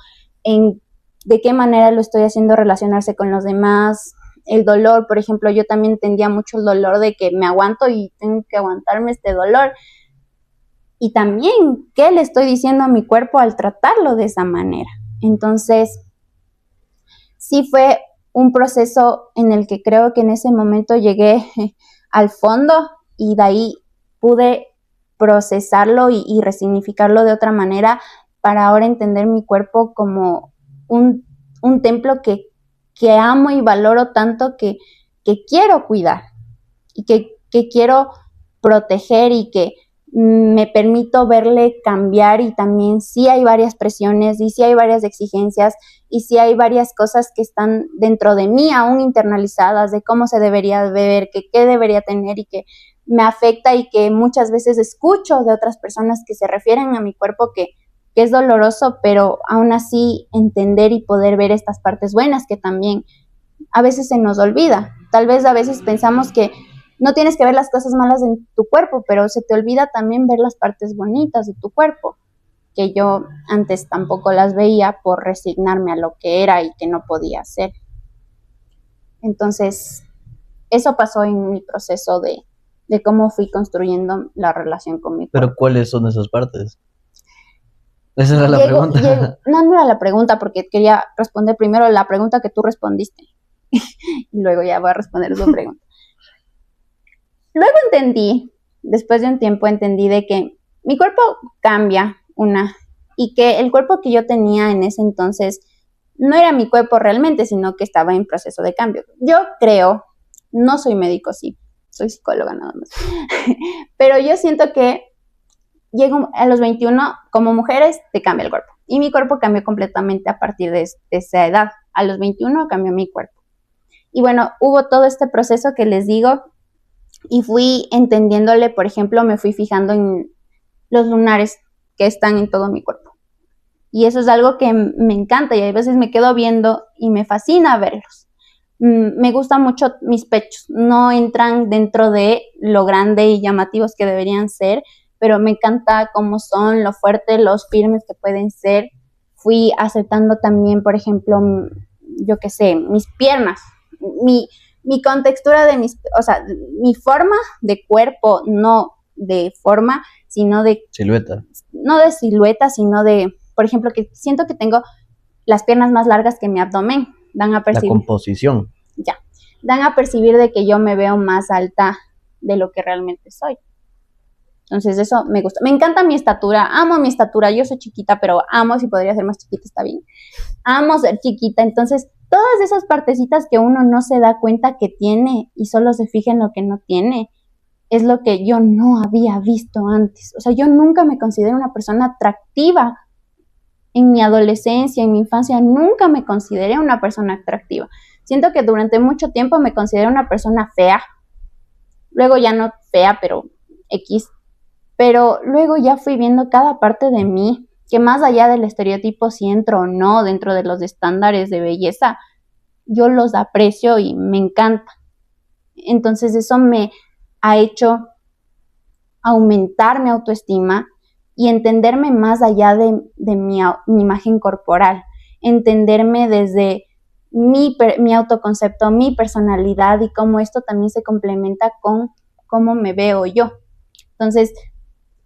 en de qué manera lo estoy haciendo relacionarse con los demás. El dolor, por ejemplo, yo también entendía mucho el dolor de que me aguanto y tengo que aguantarme este dolor. Y también qué le estoy diciendo a mi cuerpo al tratarlo de esa manera. Entonces, sí fue un proceso en el que creo que en ese momento llegué al fondo y de ahí pude procesarlo y resignificarlo de otra manera para ahora entender mi cuerpo como un templo que amo y valoro tanto que quiero cuidar y que quiero proteger y que me permito verle cambiar. Y también sí hay varias presiones y sí hay varias exigencias y sí hay varias cosas que están dentro de mí aún internalizadas de cómo se debería ver, que qué debería tener, y que me afecta y que muchas veces escucho de otras personas que se refieren a mi cuerpo que es doloroso, pero aún así entender y poder ver estas partes buenas que también a veces se nos olvida. Tal vez a veces pensamos que no tienes que ver las cosas malas en tu cuerpo, pero se te olvida también ver las partes bonitas de tu cuerpo, que yo antes tampoco las veía por resignarme a lo que era y que no podía hacer. Entonces, eso pasó en mi proceso de cómo fui construyendo la relación con mi cuerpo. ¿Pero cuáles son esas partes? Esa era la pregunta. No era la pregunta, porque quería responder primero la pregunta que tú respondiste. Y luego ya voy a responder tu pregunta. Luego entendí, después de un tiempo entendí de que mi cuerpo cambia y que el cuerpo que yo tenía en ese entonces no era mi cuerpo realmente, sino que estaba en proceso de cambio. Yo creo, no soy médico, sí, soy psicóloga nada más, pero yo siento que llego a los 21, como mujeres, te cambia el cuerpo. Y mi cuerpo cambió completamente a partir de esa edad. A los 21 cambió mi cuerpo. Y bueno, hubo todo este proceso que les digo, y fui entendiéndole. Por ejemplo, me fui fijando en los lunares que están en todo mi cuerpo. Y eso es algo que me encanta, y a veces me quedo viendo y me fascina verlos. Me gustan mucho mis pechos. No entran dentro de lo grande y llamativos que deberían ser, pero me encanta cómo son, lo fuertes, los firmes que pueden ser. Fui aceptando también, por ejemplo, yo qué sé, mis piernas, mi contextura de o sea, mi forma de cuerpo, no de forma, sino de silueta. No de silueta, sino de, por ejemplo, que siento que tengo las piernas más largas que mi abdomen. Dan a percibir. La composición. Ya. Dan a percibir de que yo me veo más alta de lo que realmente soy. Entonces eso me gusta. Me encanta mi estatura, amo mi estatura. Yo soy chiquita, pero amo, si podría ser más chiquita, está bien. Amo ser chiquita. Entonces, todas esas partecitas que uno no se da cuenta que tiene y solo se fija en lo que no tiene, es lo que yo no había visto antes. O sea, yo nunca me considero una persona atractiva. En mi adolescencia, en mi infancia, nunca me consideré una persona atractiva. Siento que durante mucho tiempo me consideré una persona fea. Luego ya no fea, pero X. Pero luego ya fui viendo cada parte de mí, que más allá del estereotipo, si entro o no dentro de los estándares de belleza, yo los aprecio y me encanta. Entonces eso me ha hecho aumentar mi autoestima y entenderme más allá de mi imagen corporal, entenderme desde mi autoconcepto, mi personalidad, y cómo esto también se complementa con cómo me veo yo. Entonces,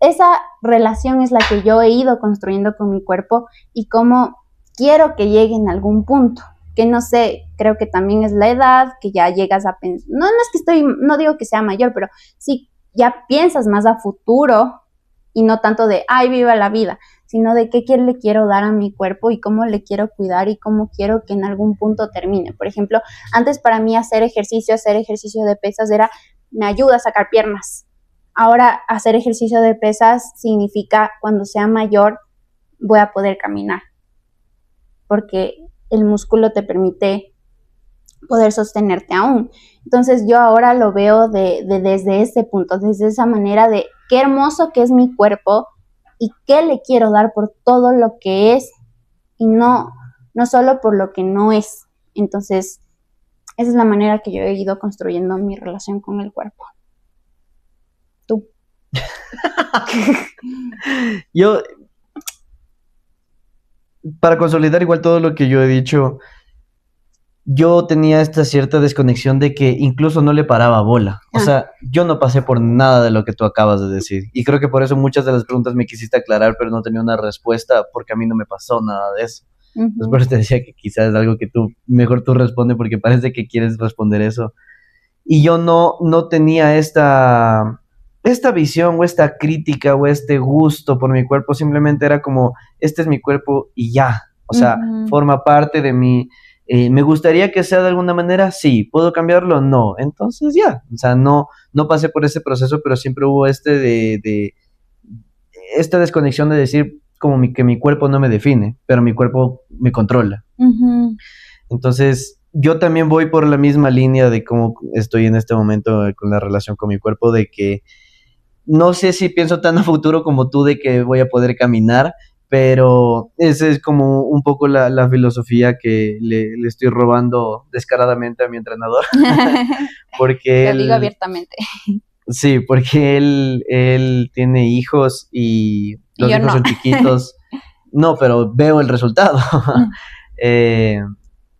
esa relación es la que yo he ido construyendo con mi cuerpo y cómo quiero que llegue en algún punto. Que no sé, creo que también es la edad, que ya llegas a pensar, no es que no digo que sea mayor, pero sí, ya piensas más a futuro y no tanto de, ay, viva la vida, sino de qué le quiero dar a mi cuerpo y cómo le quiero cuidar y cómo quiero que en algún punto termine. Por ejemplo, antes para mí hacer ejercicio de pesas era, me ayuda a sacar piernas. Ahora hacer ejercicio de pesas significa cuando sea mayor voy a poder caminar, porque el músculo te permite poder sostenerte aún. Entonces yo ahora lo veo desde ese punto, desde esa manera de qué hermoso que es mi cuerpo y qué le quiero dar por todo lo que es y no solo por lo que no es. Entonces, esa es la manera que yo he ido construyendo mi relación con el cuerpo. Tú. Yo, para consolidar igual todo lo que yo he dicho, yo tenía esta cierta desconexión de que incluso no le paraba bola. O sea, yo no pasé por nada de lo que tú acabas de decir. Y creo que por eso muchas de las preguntas me quisiste aclarar, pero no tenía una respuesta porque a mí no me pasó nada de eso. Entonces por eso te decía que quizás es algo que mejor tú responde porque parece que quieres responder eso. Y yo no tenía esta visión o esta crítica o este gusto por mi cuerpo. Simplemente era como, este es mi cuerpo y ya. O sea, forma parte de mí. ¿Me gustaría que sea de alguna manera? Sí. ¿Puedo cambiarlo? No. Entonces ya. O sea, no pasé por ese proceso, pero siempre hubo esta desconexión de decir como que mi cuerpo no me define, pero mi cuerpo me controla. Entonces, yo también voy por la misma línea de cómo estoy en este momento con la relación con mi cuerpo, de que no sé si pienso tan a futuro como tú de que voy a poder caminar, pero esa es como un poco la filosofía que le estoy robando descaradamente a mi entrenador. Porque lo digo abiertamente. Sí, porque él tiene hijos y los hijos son chiquitos. No, pero veo el resultado.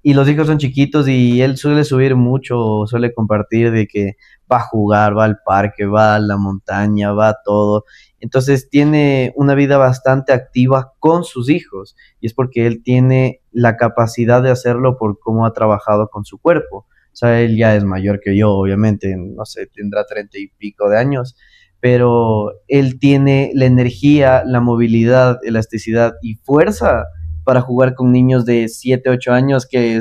Y los hijos son chiquitos y él suele subir mucho, suele compartir de que va a jugar, va al parque, va a la montaña, va a todo. Entonces tiene una vida bastante activa con sus hijos y es porque él tiene la capacidad de hacerlo por cómo ha trabajado con su cuerpo. O sea, él ya es mayor que yo, obviamente, no sé, tendrá 30 y pico de años, pero él tiene la energía, la movilidad, elasticidad y fuerza para jugar con niños de 7, 8 años que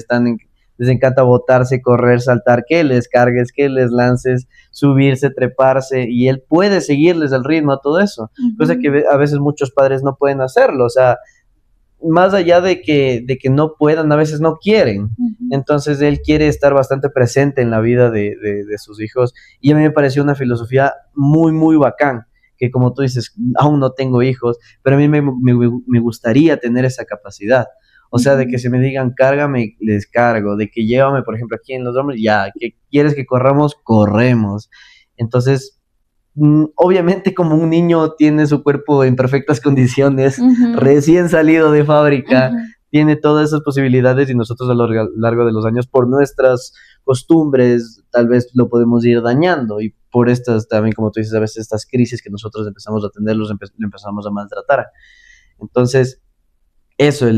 les encanta botarse, correr, saltar, que les cargues, que les lances, subirse, treparse, y él puede seguirles el ritmo a todo eso, cosa que a veces muchos padres no pueden hacerlo. O sea, más allá de que no puedan, a veces no quieren. Entonces él quiere estar bastante presente en la vida de sus hijos, y a mí me pareció una filosofía muy, muy bacán, que como tú dices, aún no tengo hijos, pero a mí me gustaría tener esa capacidad. O sea, de que se me digan, cárgame, les cargo, de que llévame, por ejemplo, aquí en Los Hombres, ya, que quieres que corramos, corremos. Entonces, obviamente como un niño tiene su cuerpo en perfectas condiciones, recién salido de fábrica, tiene todas esas posibilidades, y nosotros a lo largo de los años, por nuestras costumbres, tal vez lo podemos ir dañando, y por estas también, como tú dices, a veces estas crisis que nosotros empezamos a tener, lo empezamos a maltratar. Entonces, eso,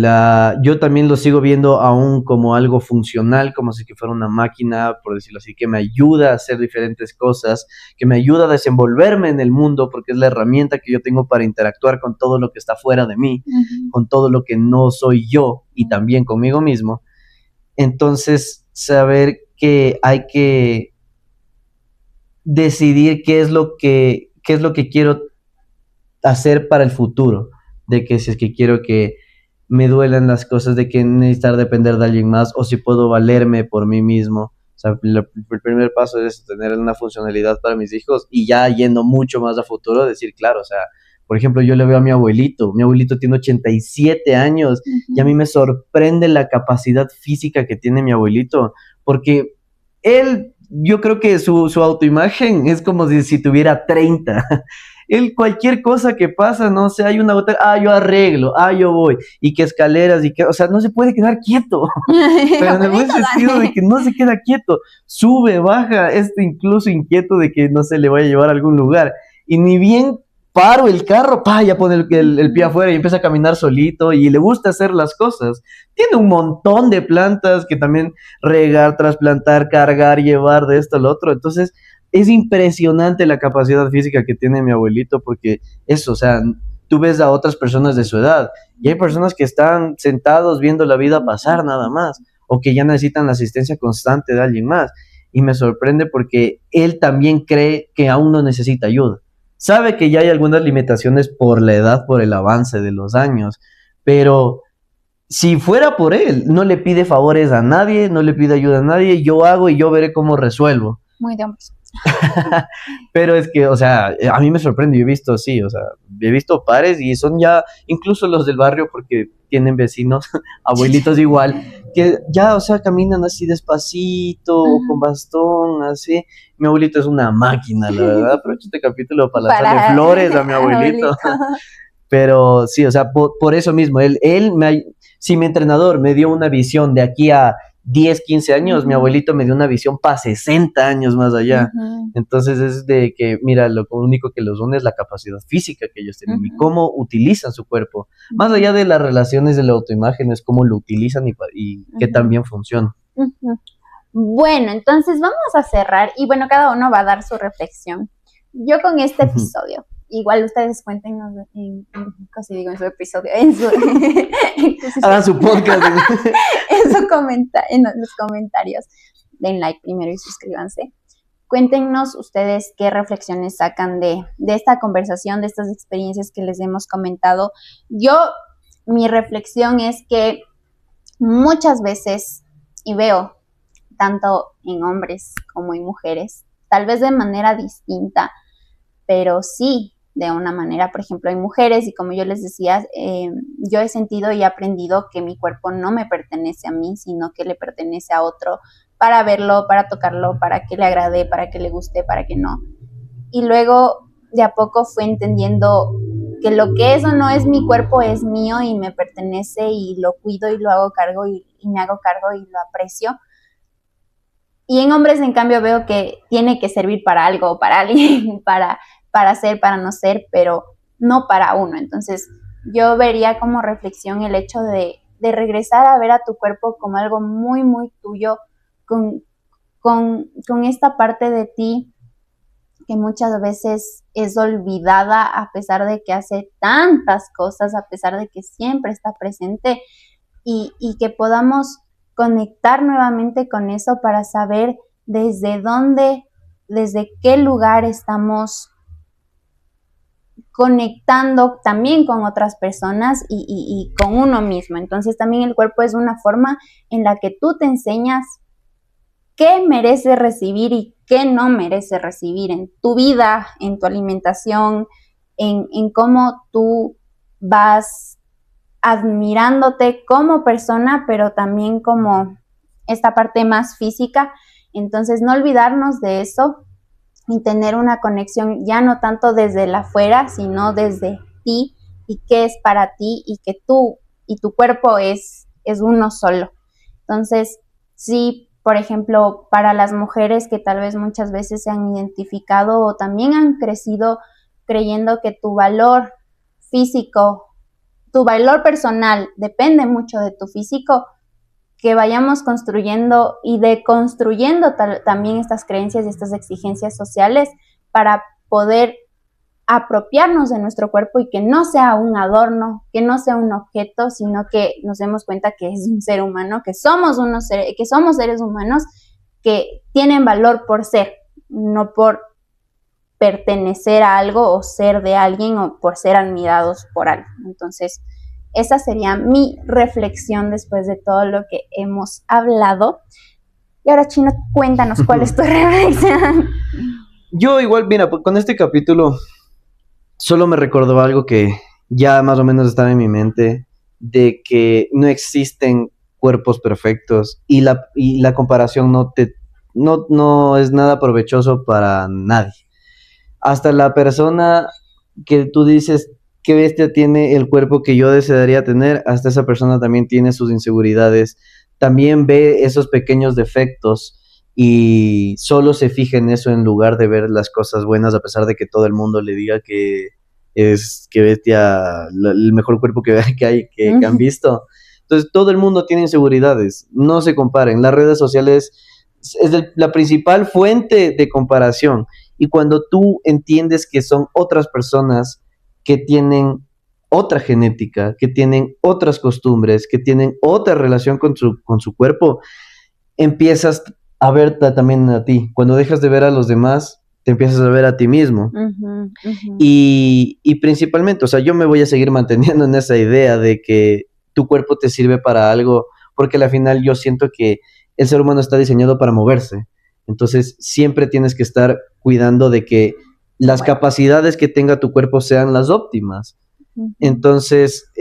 yo también lo sigo viendo aún como algo funcional, como si que fuera una máquina, por decirlo así, que me ayuda a hacer diferentes cosas, que me ayuda a desenvolverme en el mundo, porque es la herramienta que yo tengo para interactuar con todo lo que está fuera de mí, con todo lo que no soy yo, y también conmigo mismo. Entonces, saber que hay que decidir qué es lo que quiero hacer para el futuro, de que si es que quiero que me duelan las cosas, de que necesitar depender de alguien más, o si puedo valerme por mí mismo. O sea, el primer paso es tener una funcionalidad para mis hijos, y ya yendo mucho más a futuro, decir, claro, o sea, por ejemplo, yo le veo a mi abuelito tiene 87 años, y a mí me sorprende la capacidad física que tiene mi abuelito, porque él, yo creo que su autoimagen es como si tuviera 30. Él, cualquier cosa que pasa, no sé, hay una botella, yo arreglo, yo voy, y que escaleras, y que, o sea, no se puede quedar quieto, pero en el buen sentido de que no se queda quieto, sube, baja, incluso inquieto de que no se le vaya a llevar a algún lugar, y ni bien paro el carro, ya pone el pie afuera y empieza a caminar solito y le gusta hacer las cosas. Tiene un montón de plantas que también regar, trasplantar, cargar, llevar de esto al otro. Entonces, es impresionante la capacidad física que tiene mi abuelito porque eso, o sea, tú ves a otras personas de su edad y hay personas que están sentados viendo la vida pasar nada más o que ya necesitan la asistencia constante de alguien más. Y me sorprende porque él también cree que aún no necesita ayuda. Sabe que ya hay algunas limitaciones por la edad, por el avance de los años, pero si fuera por él, no le pide favores a nadie, no le pide ayuda a nadie, yo hago y yo veré cómo resuelvo. Muy de hombres. Pero es que, o sea, a mí me sorprende, yo he visto, sí, o sea, he visto pares y son ya, incluso los del barrio, porque tienen vecinos, abuelitos igual, que ya, o sea, caminan así despacito, con bastón, así. Mi abuelito es una máquina, la verdad. Aprovecho este capítulo para lanzarle flores a mi abuelito. Pero sí, o sea, por eso mismo, si mi entrenador me dio una visión de aquí a 10, 15 años, mi abuelito me dio una visión para 60 años más allá. Entonces es de que, mira, lo único que los une es la capacidad física que ellos tienen y cómo utilizan su cuerpo. Más allá de las relaciones de la autoimagen, es cómo lo utilizan y que también funciona. Bueno, entonces vamos a cerrar y bueno, cada uno va a dar su reflexión. Yo con este episodio, igual ustedes cuéntenos casi digo en su episodio, Hagan su podcast. En los comentarios, den like primero y suscríbanse. Cuéntenos ustedes qué reflexiones sacan de esta conversación, de estas experiencias que les hemos comentado. Mi reflexión es que muchas veces, y veo tanto en hombres como en mujeres, tal vez de manera distinta, pero sí de una manera, por ejemplo, en mujeres, y como yo les decía, yo he sentido y he aprendido que mi cuerpo no me pertenece a mí, sino que le pertenece a otro, para verlo, para tocarlo, para que le agrade, para que le guste, para que no. Y luego, de a poco fui entendiendo que lo que es o no es mi cuerpo es mío y me pertenece y lo cuido y lo hago cargo y me hago cargo y lo aprecio. Y en hombres, en cambio, veo que tiene que servir para algo, para alguien, para ser, para no ser, pero no para uno. Entonces, yo vería como reflexión el hecho de regresar a ver a tu cuerpo como algo muy, muy tuyo, con esta parte de ti que muchas veces es olvidada a pesar de que hace tantas cosas, a pesar de que siempre está presente y que podamos conectar nuevamente con eso para saber desde dónde, desde qué lugar estamos conectando también con otras personas y con uno mismo. Entonces también el cuerpo es una forma en la que tú te enseñas qué mereces recibir y qué no mereces recibir en tu vida, en tu alimentación, en cómo tú vas admirándote como persona, pero también como esta parte más física. Entonces, no olvidarnos de eso y tener una conexión ya no tanto desde el afuera, sino desde ti y qué es para ti y que tú y tu cuerpo es uno solo. Entonces, sí, por ejemplo, para las mujeres que tal vez muchas veces se han identificado o también han crecido creyendo que tu valor físico, tu valor personal depende mucho de tu físico, que vayamos construyendo y deconstruyendo también estas creencias y estas exigencias sociales para poder apropiarnos de nuestro cuerpo y que no sea un adorno, que no sea un objeto, sino que nos demos cuenta que es un ser humano, que somos seres humanos que tienen valor por ser, no por pertenecer a algo o ser de alguien o por ser admirados por algo. Entonces, esa sería mi reflexión después de todo lo que hemos hablado. Y ahora, Chino, cuéntanos cuál es tu reflexión. Yo igual, mira, con este capítulo solo me recordó algo que ya más o menos estaba en mi mente, de que no existen cuerpos perfectos y la comparación no es nada provechoso para nadie. Hasta la persona que tú dices, qué bestia tiene el cuerpo que yo desearía tener, hasta esa persona también tiene sus inseguridades, también ve esos pequeños defectos y solo se fija en eso en lugar de ver las cosas buenas, a pesar de que todo el mundo le diga que es que bestia, el mejor cuerpo que hay, que han visto. Entonces, todo el mundo tiene inseguridades, no se comparen. Las redes sociales la principal fuente de comparación. Y cuando tú entiendes que son otras personas que tienen otra genética, que tienen otras costumbres, que tienen otra relación con su cuerpo, empiezas a verte también a ti. Cuando dejas de ver a los demás, te empiezas a ver a ti mismo. Y principalmente, o sea, yo me voy a seguir manteniendo en esa idea de que tu cuerpo te sirve para algo, porque al final yo siento que el ser humano está diseñado para moverse. Entonces, siempre tienes que estar cuidando de que las capacidades que tenga tu cuerpo sean las óptimas. Entonces,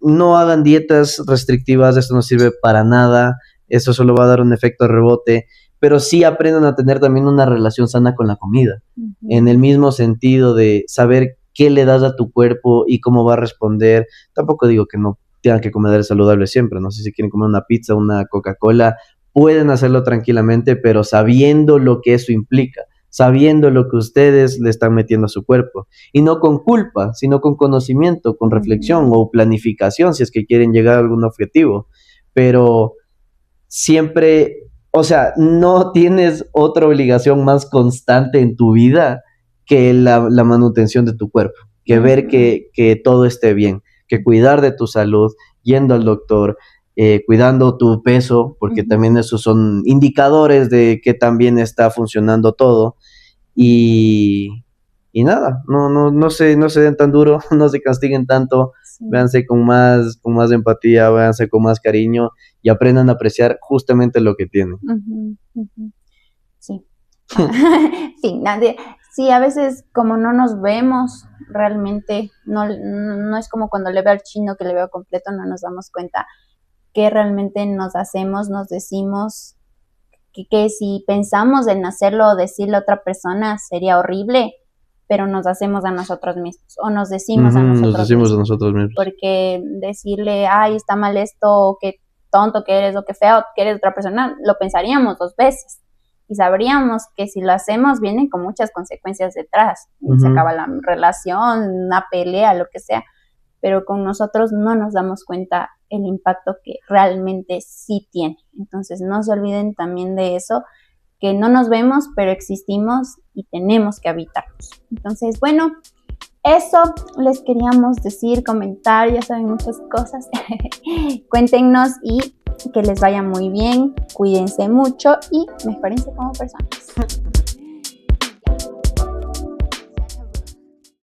no hagan dietas restrictivas, esto no sirve para nada, esto solo va a dar un efecto rebote, pero sí aprendan a tener también una relación sana con la comida, en el mismo sentido de saber qué le das a tu cuerpo y cómo va a responder. Tampoco digo que no tengan que comer saludable siempre, no sé si quieren comer una pizza, una Coca-Cola, pueden hacerlo tranquilamente, pero sabiendo lo que eso implica, sabiendo lo que ustedes le están metiendo a su cuerpo. Y no con culpa, sino con conocimiento, con reflexión o planificación, si es que quieren llegar a algún objetivo. Pero siempre, o sea, no tienes otra obligación más constante en tu vida que la manutención de tu cuerpo, que ver que todo esté bien, que cuidar de tu salud, yendo al doctor, cuidando tu peso, porque también esos son indicadores de que también está funcionando todo. Y, y nada, no se den tan duro, no se castiguen tanto, véanse con más empatía, véanse con más cariño y aprendan a apreciar justamente lo que tienen. Sí. Sí, nadie. Sí, a veces como no nos vemos realmente, no es como cuando le veo al chino que le veo completo, no nos damos cuenta que realmente nos hacemos, nos decimos que si pensamos en hacerlo o decirle a otra persona sería horrible, pero nos hacemos a nosotros mismos o nos decimos a nosotros mismos. Porque decirle, ay, está mal esto, o qué tonto que eres, o qué feo que eres otra persona, lo pensaríamos 2 veces. Y sabríamos que si lo hacemos vienen con muchas consecuencias detrás. Se acaba la relación, una pelea, lo que sea. Pero con nosotros no nos damos cuenta el impacto que realmente sí tiene. Entonces no se olviden también de eso, que no nos vemos, pero existimos y tenemos que habitarnos. Entonces, bueno, eso les queríamos decir, comentar, ya saben, muchas cosas. Cuéntenos y que les vaya muy bien, cuídense mucho y mejórense como personas.